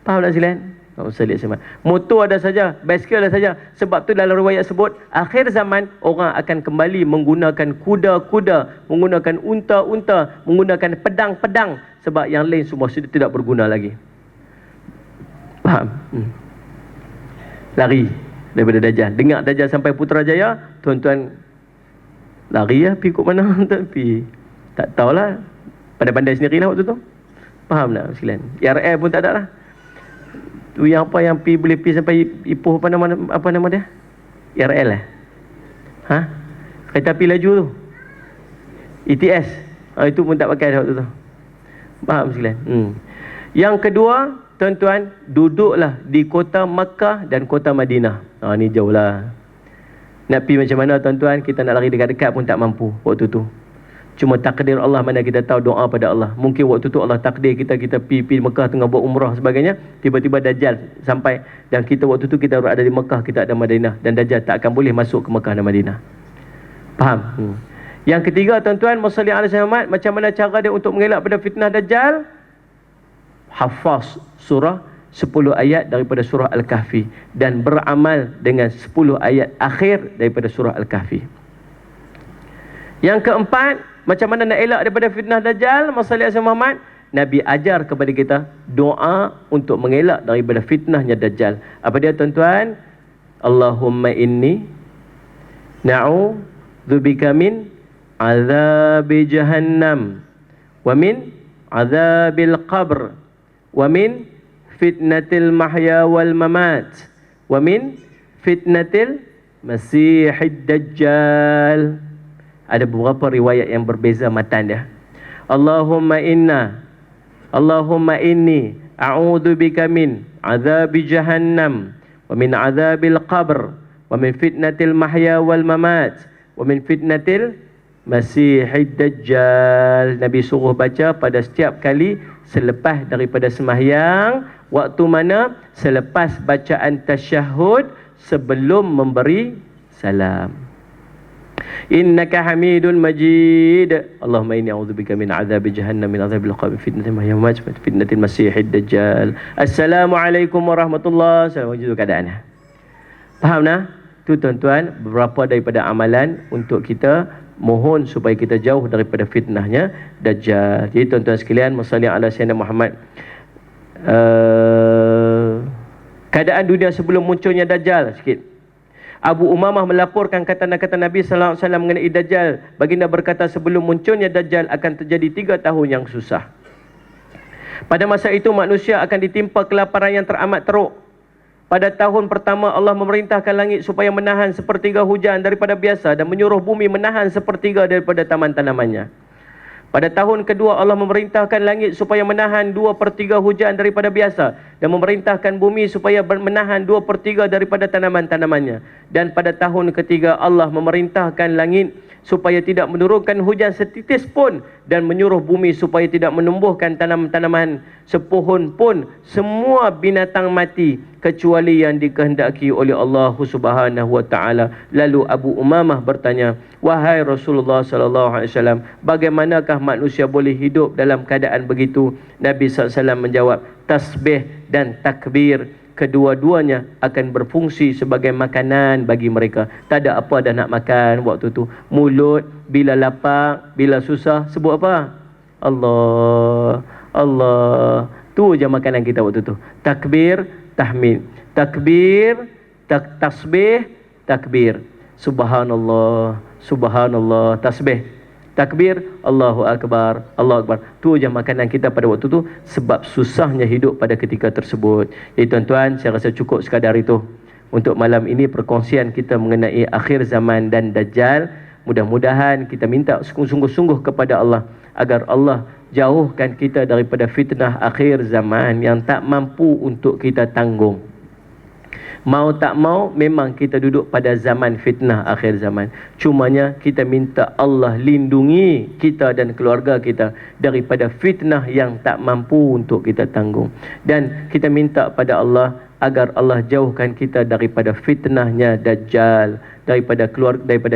Faham tak silakan? Motor ada saja, basikal ada saja. Sebab tu dalam riwayat sebut, akhir zaman orang akan kembali menggunakan kuda-kuda, menggunakan unta-unta, menggunakan pedang-pedang, sebab yang lain semua sudah tidak berguna lagi. Faham? Lari daripada Dajjal. Dengar Dajjal sampai Putrajaya, tuan-tuan lari lah, pergi kot mana? Tak tahulah, pandai-pandai sendirilah waktu tu. Faham tak sekalian? IRL pun tak ada lah. Tu yang apa yang boleh pergi sampai Ipoh, apa nama dia? IRL lah. Kereta api laju tu, ETS. Itu pun tak pakai dah waktu tu. Faham sekalian? Yang kedua, tuan-tuan, duduklah di kota Makkah dan kota Madinah. Ni jauh lah. Nak pergi macam mana, tuan-tuan? Kita nak lari dekat-dekat pun tak mampu waktu tu. Cuma takdir Allah, mana kita tahu, doa pada Allah. Mungkin waktu tu Allah takdir kita pergi Mekah tengah buat umrah sebagainya, tiba-tiba Dajjal sampai, dan kita waktu tu kita ada di Mekah, kita ada Madinah, dan Dajjal tak akan boleh masuk ke Mekah dan Madinah. Faham? Yang ketiga, tuan-tuan, Mussalli ala sayyidina Muhammad, macam mana cara dia untuk mengelak pada fitnah Dajjal? hafaz surah 10 ayat daripada surah Al-Kahfi dan beramal dengan 10 ayat akhir daripada surah Al-Kahfi. Yang keempat, macam mana nak elak daripada fitnah Dajjal? Masalah Muhammad, Nabi ajar kepada kita doa untuk mengelak daripada fitnahnya Dajjal. Apa dia tuan-tuan? Allahumma inni na'udzubika min azabi jahannam wa min azabil qabr wa min fitnatil mahya wal mamat wa min fitnatil masihid dajjal. Ada beberapa riwayat yang berbeza matan dia. Allahumma inni a'udzubika min azabi jahannam wa min azabil qabr wa min fitnatil mahya wal mamat wa min fitnatil masihid dajjal. Nabi suruh baca pada setiap kali selepas daripada sembahyang. Waktu mana? Selepas bacaan tasyahud, sebelum memberi salam. Innaka hamidun majid. Allahumma inni a'udzubika min adzabi jahannam min adzabil qabr fitnatil mahya wal mamat fitnatil masihid dajjal. Assalamualaikum warahmatullahi wabarakatuh. Keadaannya faham nah? Tu tuan-tuan beberapa daripada amalan untuk kita mohon supaya kita jauh daripada fitnahnya Dajjal. Jadi tuan-tuan sekalian, masalli ala sayyidina Muhammad. Keadaan dunia sebelum munculnya Dajjal sikit. Abu Umamah melaporkan kata-kata Nabi sallallahu alaihi wasallam mengenai Dajjal. Baginda berkata, sebelum munculnya Dajjal akan terjadi 3 tahun yang susah. Pada masa itu manusia akan ditimpa kelaparan yang teramat teruk. Pada tahun pertama Allah memerintahkan langit supaya menahan sepertiga hujan daripada biasa dan menyuruh bumi menahan sepertiga daripada taman-tanamannya. Pada tahun kedua Allah memerintahkan langit supaya menahan 2/3 hujan daripada biasa dan memerintahkan bumi supaya menahan 2/3 daripada tanaman-tanamannya. Dan pada tahun ketiga Allah memerintahkan langit supaya tidak menurunkan hujan setitis pun dan menyuruh bumi supaya tidak menumbuhkan tanaman-tanaman sepohon pun, semua binatang mati kecuali yang dikehendaki oleh Allah Subhanahu wa taala. Lalu Abu Umamah bertanya, "Wahai Rasulullah sallallahu alaihi wasallam, bagaimanakah manusia boleh hidup dalam keadaan begitu?" Nabi sallallahu alaihi wasallam menjawab, "Tasbih dan takbir kedua-duanya akan berfungsi sebagai makanan bagi mereka." Tak ada apa dah nak makan waktu tu. Mulut bila lapar, bila susah sebut apa? Allah, Allah. Tu je makanan kita waktu tu. Takbir, tahmid. Takbir, tasbih, takbir. Subhanallah, subhanallah, tasbih. Takbir, Allahu Akbar, Allahu Akbar. Tu je makanan kita pada waktu tu sebab susahnya hidup pada ketika tersebut. Jadi tuan-tuan, saya rasa cukup sekadar itu untuk malam ini perkongsian kita mengenai akhir zaman dan Dajjal. Mudah-mudahan kita minta sungguh-sungguh kepada Allah agar Allah jauhkan kita daripada fitnah akhir zaman yang tak mampu untuk kita tanggung. Mau tak mau memang kita duduk pada zaman fitnah akhir zaman. Cumanya kita minta Allah lindungi kita dan keluarga kita daripada fitnah yang tak mampu untuk kita tanggung. Dan kita minta pada Allah agar Allah jauhkan kita daripada fitnahnya Dajjal, daripada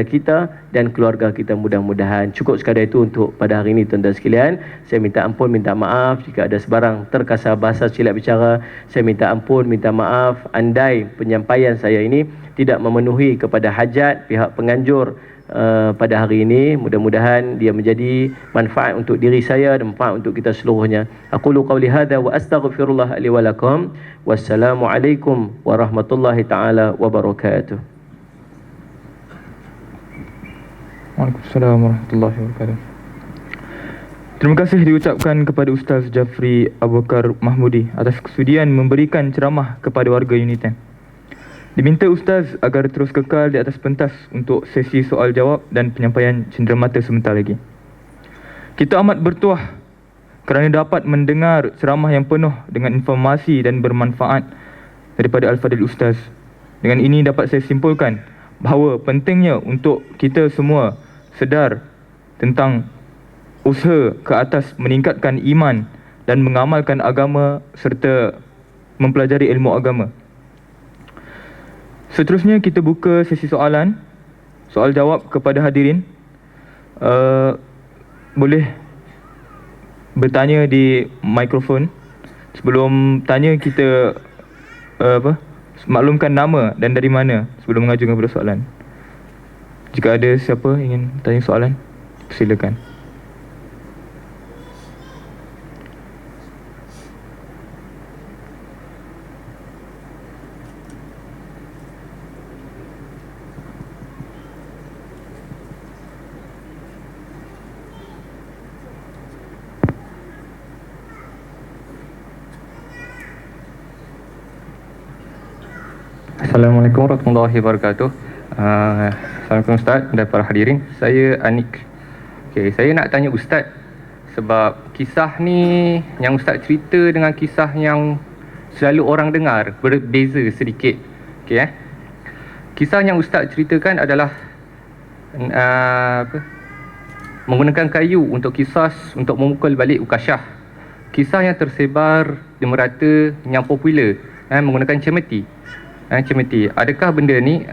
kita dan keluarga kita mudah-mudahan. Cukup sekadar itu untuk pada hari ini tuan-tuan sekalian. Saya minta ampun, minta maaf jika ada sebarang terkasar bahasa silap bicara. Saya minta ampun, minta maaf andai penyampaian saya ini tidak memenuhi kepada hajat pihak penganjur pada hari ini. Mudah-mudahan dia menjadi manfaat untuk diri saya dan manfaat untuk kita seluruhnya. Aqulu qawli hadza wa astaghfirullah li wa lakum. Wassalamualaikum warahmatullahi taala wabarakatuh. Waalaikumsalam warahmatullahi wabarakatuh. Terima kasih diucapkan kepada Ustaz Jafri Abu Bakar Mahmudi atas kesudian memberikan ceramah kepada warga Uniten. Diminta Ustaz agar terus kekal di atas pentas untuk sesi soal jawab dan penyampaian cenderamata sebentar lagi. Kita amat bertuah kerana dapat mendengar ceramah yang penuh dengan informasi dan bermanfaat daripada Al-Fadhil Ustaz. Dengan ini dapat saya simpulkan bahawa pentingnya untuk kita semua sedar tentang usaha ke atas meningkatkan iman dan mengamalkan agama serta mempelajari ilmu agama. Seterusnya kita buka sesi soalan, soal jawab kepada hadirin. Boleh bertanya di mikrofon. Sebelum tanya kita maklumkan nama dan dari mana sebelum mengajukan kepada soalan. Jika ada siapa ingin tanya soalan, silakan. Assalamualaikum warahmatullahi wabarakatuh. Assalamualaikum Ustaz dan para hadirin. Saya Anik. Okey, saya nak tanya Ustaz sebab kisah ni yang Ustaz cerita dengan kisah yang selalu orang dengar berbeza sedikit. Okey Kisah yang Ustaz ceritakan adalah menggunakan kayu untuk kisas untuk memukul balik Ukasyah. Kisah yang tersebar di merata yang popular menggunakan cemeti. Cemeti. Adakah benda ni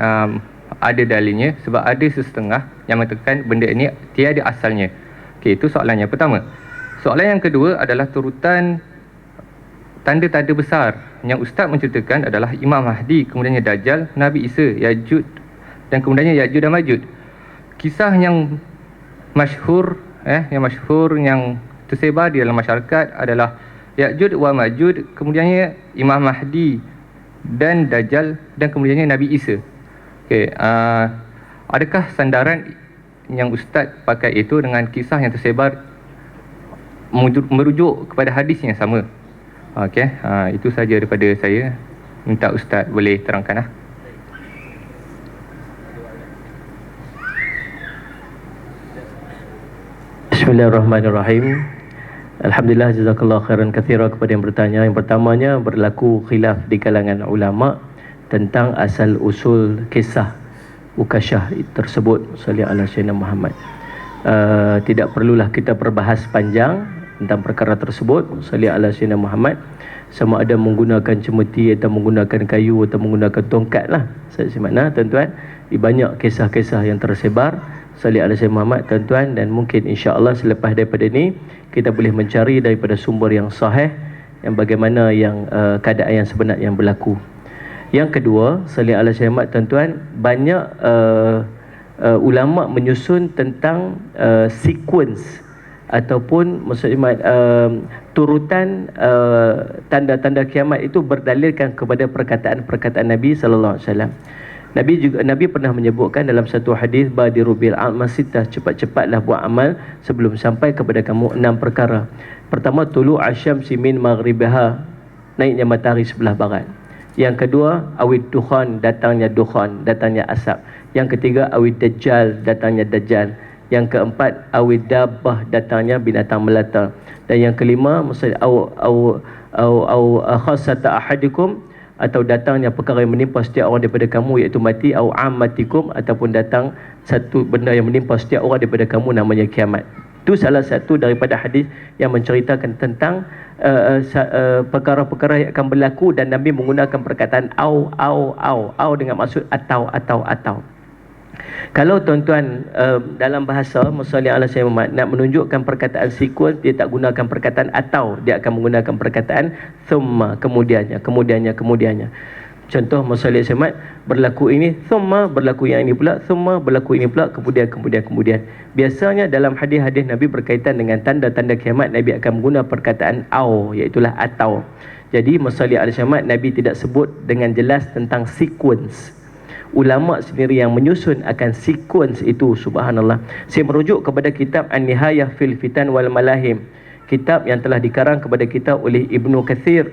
ada dalilnya? Sebab ada sesetengah yang mengatakan benda ini tiada asalnya. Okey, itu soalan yang pertama. Soalan yang kedua adalah turutan tanda-tanda besar yang Ustaz menceritakan adalah Imam Mahdi, kemudiannya Dajjal, Nabi Isa, Ya'juj dan kemudiannya Ya'juj dan Ma'juj. Kisah yang masyhur yang tersebar di dalam masyarakat adalah Ya'juj wa Ma'juj, kemudiannya Imam Mahdi dan Dajjal dan kemudiannya Nabi Isa. Okey, adakah sandaran yang Ustaz pakai itu dengan kisah yang tersebar merujuk kepada hadis yang sama? Okey, itu saja daripada saya. Minta Ustaz boleh terangkan. Bismillahirrahmanirrahim. Alhamdulillah, jazakallah khairan kathira kepada yang bertanya. Yang pertamanya, berlaku khilaf di kalangan ulama tentang asal usul kisah Ukasyah tersebut. Salli ala Sayyidina Muhammad. Tidak perlulah kita berbahas panjang tentang perkara tersebut. Salli ala Sayyidina Muhammad. Sama ada menggunakan cemeti atau menggunakan kayu atau menggunakan tongkat lah. Mana tuan-tuan, di banyak kisah-kisah yang tersebar. Salli ala Sayyidina Muhammad tuan-tuan, dan mungkin insya-Allah selepas daripada ni kita boleh mencari daripada sumber yang sahih yang bagaimana yang keadaan yang sebenar yang berlaku. Yang kedua, salli ala Sayyidina Muhammad tuan-tuan, banyak ulama menyusun tentang sequence ataupun maksudnya turutan tanda-tanda kiamat itu berdalilkan kepada perkataan-perkataan Nabi sallallahu alaihi wasallam. Nabi pernah menyebutkan dalam satu hadis, badiru bil a'mal sittah, cepat-cepatlah buat amal sebelum sampai kepada kamu 6 perkara. Pertama, tulu asyamsi min maghribiha, naiknya matahari sebelah barat. Yang kedua, awid dukhan, datangnya dukhan, datangnya asap. Yang ketiga, awid dajjal, datangnya dajjal. Yang keempat, awid dabbah, datangnya binatang melata. Dan yang kelima, maksud au khassata ahadikum, atau datangnya perkara yang menimpa setiap orang daripada kamu, iaitu mati, au ammatikum, ataupun datang satu benda yang menimpa setiap orang daripada kamu, namanya kiamat. Itu salah satu daripada hadis yang menceritakan tentang perkara-perkara yang akan berlaku, dan Nabi menggunakan perkataan au dengan maksud atau. Kalau tuan-tuan dalam bahasa Musalli ala Sayyidina Muhammad nak menunjukkan perkataan sequence, dia tak gunakan perkataan atau, dia akan menggunakan perkataan thumma, kemudiannya. Contoh Musalli ala Sayyidina Muhammad, berlaku ini, thumma berlaku yang ini pula, thumma berlaku ini pula, kemudian. Biasanya dalam hadis-hadis Nabi berkaitan dengan tanda-tanda kiamat, Nabi akan menggunakan perkataan au, iaitu atau. Jadi Musalli ala Sayyidina Muhammad, Nabi tidak sebut dengan jelas tentang sequence. Ulama sendiri yang menyusun akan sequence itu, subhanallah. Saya merujuk kepada kitab An-Nihayah fil Fitan wal Malahim, kitab yang telah dikarang kepada kita oleh Ibnu Katsir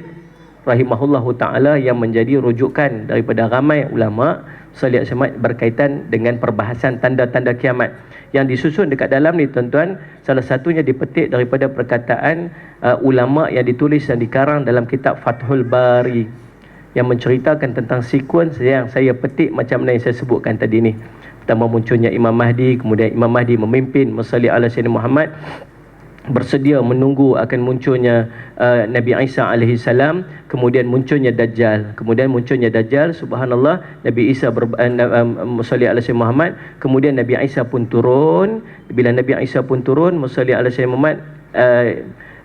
rahimahullahu taala, yang menjadi rujukan daripada ramai ulama salih semat berkaitan dengan perbahasan tanda-tanda kiamat. Yang disusun dekat dalam ni tuan-tuan, salah satunya dipetik daripada perkataan ulama yang ditulis dan dikarang dalam kitab Fathul Bari, yang menceritakan tentang sequence yang saya petik macam mana yang saya sebutkan tadi ni. Pertama, munculnya Imam Mahdi, kemudian Imam Mahdi memimpin Musalli ala Sayyidina Muhammad, bersedia menunggu akan munculnya Nabi Isa alaihi salam, kemudian munculnya Dajjal, subhanallah, Nabi Isa Musalli ala Sayyidina Muhammad, kemudian Nabi Isa pun turun. Bila Nabi Isa pun turun, Musalli ala Sayyidina Muhammad,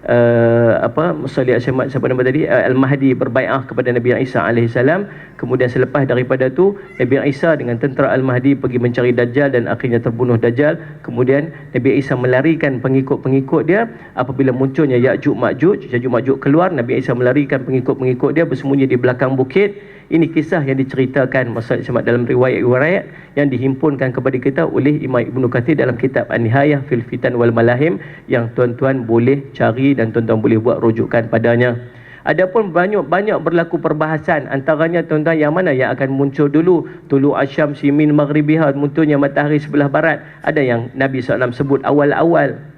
Musalli Ahmad siapa nama tadi, Al-Mahdi berbai'ah kepada Nabi Isa alaihissalam. Kemudian selepas daripada tu Nabi Isa dengan tentera Al-Mahdi pergi mencari Dajjal dan akhirnya terbunuh Dajjal. Kemudian Nabi Isa melarikan pengikut-pengikut dia. Apabila munculnya Ya'juj Ma'juj keluar, Nabi Isa melarikan pengikut-pengikut dia bersembunyi di belakang bukit. Ini kisah yang diceritakan Musalli Ahmad dalam riwayat-riwayat yang dihimpunkan kepada kita oleh Imam Ibnu Katsir dalam kitab An-Nihayah fil Fitan wal Malahim, yang tuan-tuan boleh cari dan tuan-tuan boleh buat rujukan padanya. Adapun banyak berlaku perbahasan, antaranya tuan-tuan yang mana yang akan muncul dulu, tulu asyamsi min maghribiha, munculnya matahari sebelah barat. Ada yang Nabi SAW sebut awal-awal.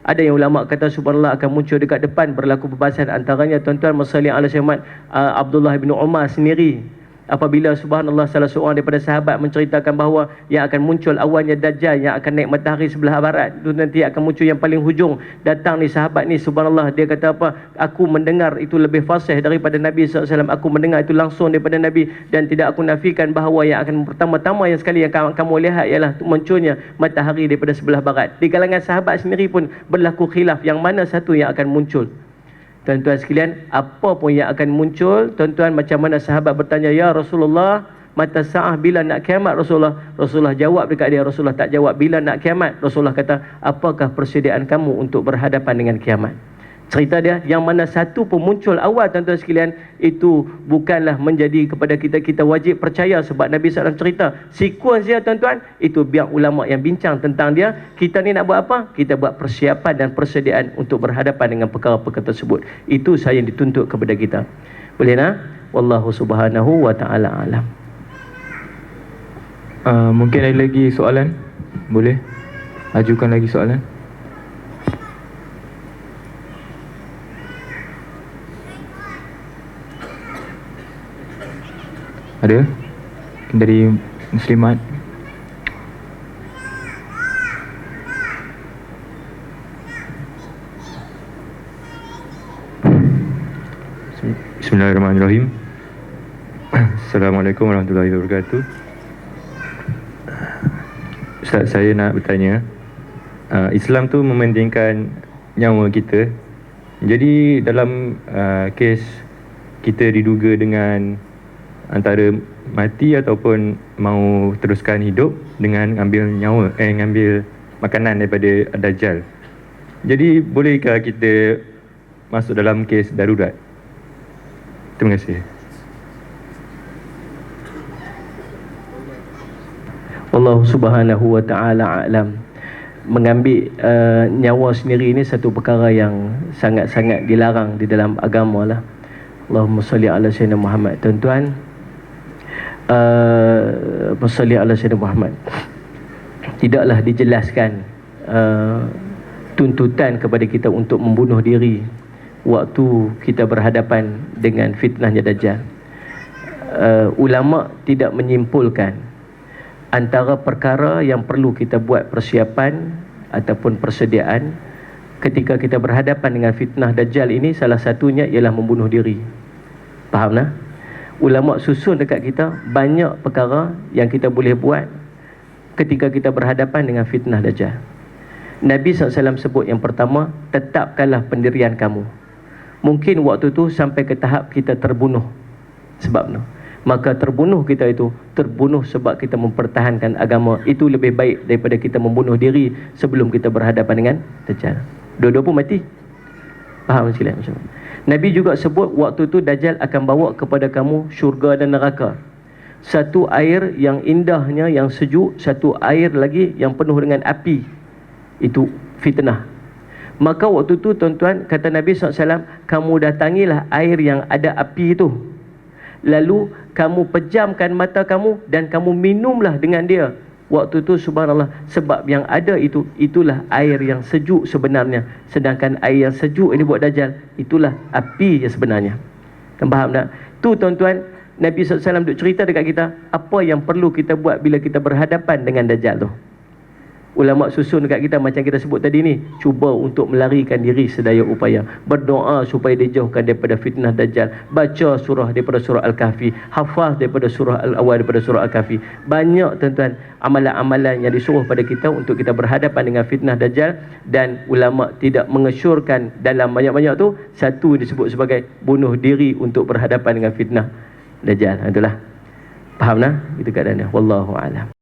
Ada yang ulama kata subhanallah akan muncul dekat depan. Berlaku perbahasan, antaranya tuan-tuan Musalli ala Syahmat Abdullah bin Umar sendiri, apabila subhanallah salah seorang daripada sahabat menceritakan bahawa yang akan muncul awalnya Dajjal yang akan naik matahari sebelah barat, itu nanti akan muncul yang paling hujung. Datang ni sahabat ni subhanallah, dia kata apa, aku mendengar itu lebih fasih daripada Nabi SAW, aku mendengar itu langsung daripada Nabi, dan tidak aku nafikan bahawa yang akan pertama-tama yang sekali yang kamu lihat ialah munculnya matahari daripada sebelah barat. Di kalangan sahabat sendiri pun berlaku khilaf yang mana satu yang akan muncul. Tuan-tuan sekalian, apa pun yang akan muncul, tuan-tuan macam mana sahabat bertanya, ya Rasulullah, mata sa'ah, bila nak kiamat Rasulullah? Rasulullah jawab dekat dia, Rasulullah tak jawab bila nak kiamat. Rasulullah kata, apakah persediaan kamu untuk berhadapan dengan kiamat? Cerita dia, yang mana satu pun muncul awal tuan-tuan sekalian, itu bukanlah menjadi kepada kita wajib percaya sebab Nabi SAW cerita. Sekuens dia tuan-tuan, itu biar ulama yang bincang tentang dia. Kita ni nak buat apa? Kita buat persiapan dan persediaan untuk berhadapan dengan perkara-perkara tersebut. Itu saya yang dituntut kepada kita. Boleh nak? Wallahu subhanahu wa ta'ala alam. Mungkin ada lagi soalan? Boleh ajukan lagi soalan. Ada dari muslimat? Bismillahirrahmanirrahim. Assalamualaikum warahmatullahi wabarakatuh. Ustaz, saya nak bertanya, Islam tu mementingkan nyawa kita. Jadi dalam kes kita diduga dengan antara mati ataupun mau teruskan hidup dengan ngambil nyawa, ngambil makanan daripada Dajjal. Jadi bolehkah kita masuk dalam kes darurat? Terima kasih. Allah subhanahu wa ta'ala a'lam. Mengambil nyawa sendiri ini satu perkara yang sangat-sangat dilarang di dalam agama lah. Allahumma salli ala sayyidina Muhammad. Tuan-tuan, Musalli ala sayyidina Muhammad, tidaklah dijelaskan tuntutan kepada kita untuk membunuh diri waktu kita berhadapan dengan fitnahnya Dajjal. Ulama tidak menyimpulkan antara perkara yang perlu kita buat persiapan ataupun persediaan ketika kita berhadapan dengan fitnah Dajjal ini. Salah satunya ialah membunuh diri. Faham tak? Ulama susun dekat kita banyak perkara yang kita boleh buat ketika kita berhadapan dengan fitnah Dajjal. Nabi SAW sebut yang pertama, tetapkanlah pendirian kamu. Mungkin waktu tu sampai ke tahap kita terbunuh. Sebab tu, maka terbunuh kita itu terbunuh sebab kita mempertahankan agama. Itu lebih baik daripada kita membunuh diri sebelum kita berhadapan dengan Dajjal. Dua-dua pun mati. Faham sekalian? Nabi juga sebut waktu tu Dajjal akan bawa kepada kamu syurga dan neraka. Satu air yang indahnya, yang sejuk, satu air lagi yang penuh dengan api. Itu fitnah. Maka waktu tu tuan-tuan, kata Nabi SAW, kamu datangilah air yang ada api itu, lalu kamu pejamkan mata kamu dan kamu minumlah dengan dia. Waktu tu subhanallah, sebab yang ada itu, itulah air yang sejuk sebenarnya. Sedangkan air yang sejuk ini buat Dajjal, itulah api yang sebenarnya. Kan faham tak? Tu tuan-tuan, Nabi SAW duk cerita dekat kita apa yang perlu kita buat bila kita berhadapan dengan Dajjal tu. ulama susun dekat kita macam kita sebut tadi ni, cuba untuk melarikan diri sedaya upaya, berdoa supaya dijauhkan daripada fitnah dajjal, baca surah daripada surah Al-Kahfi, hafaz daripada surah Al-Awwal daripada surah Al-Kahfi. Banyak tuan-tuan amalan-amalan yang disuruh pada kita untuk kita berhadapan dengan fitnah dajjal, dan ulama tidak mengesyorkan dalam banyak-banyak tu satu disebut sebagai bunuh diri untuk berhadapan dengan fitnah dajjal. Itulah. Faham nah? Itu keadaannya. Wallahu a'lam.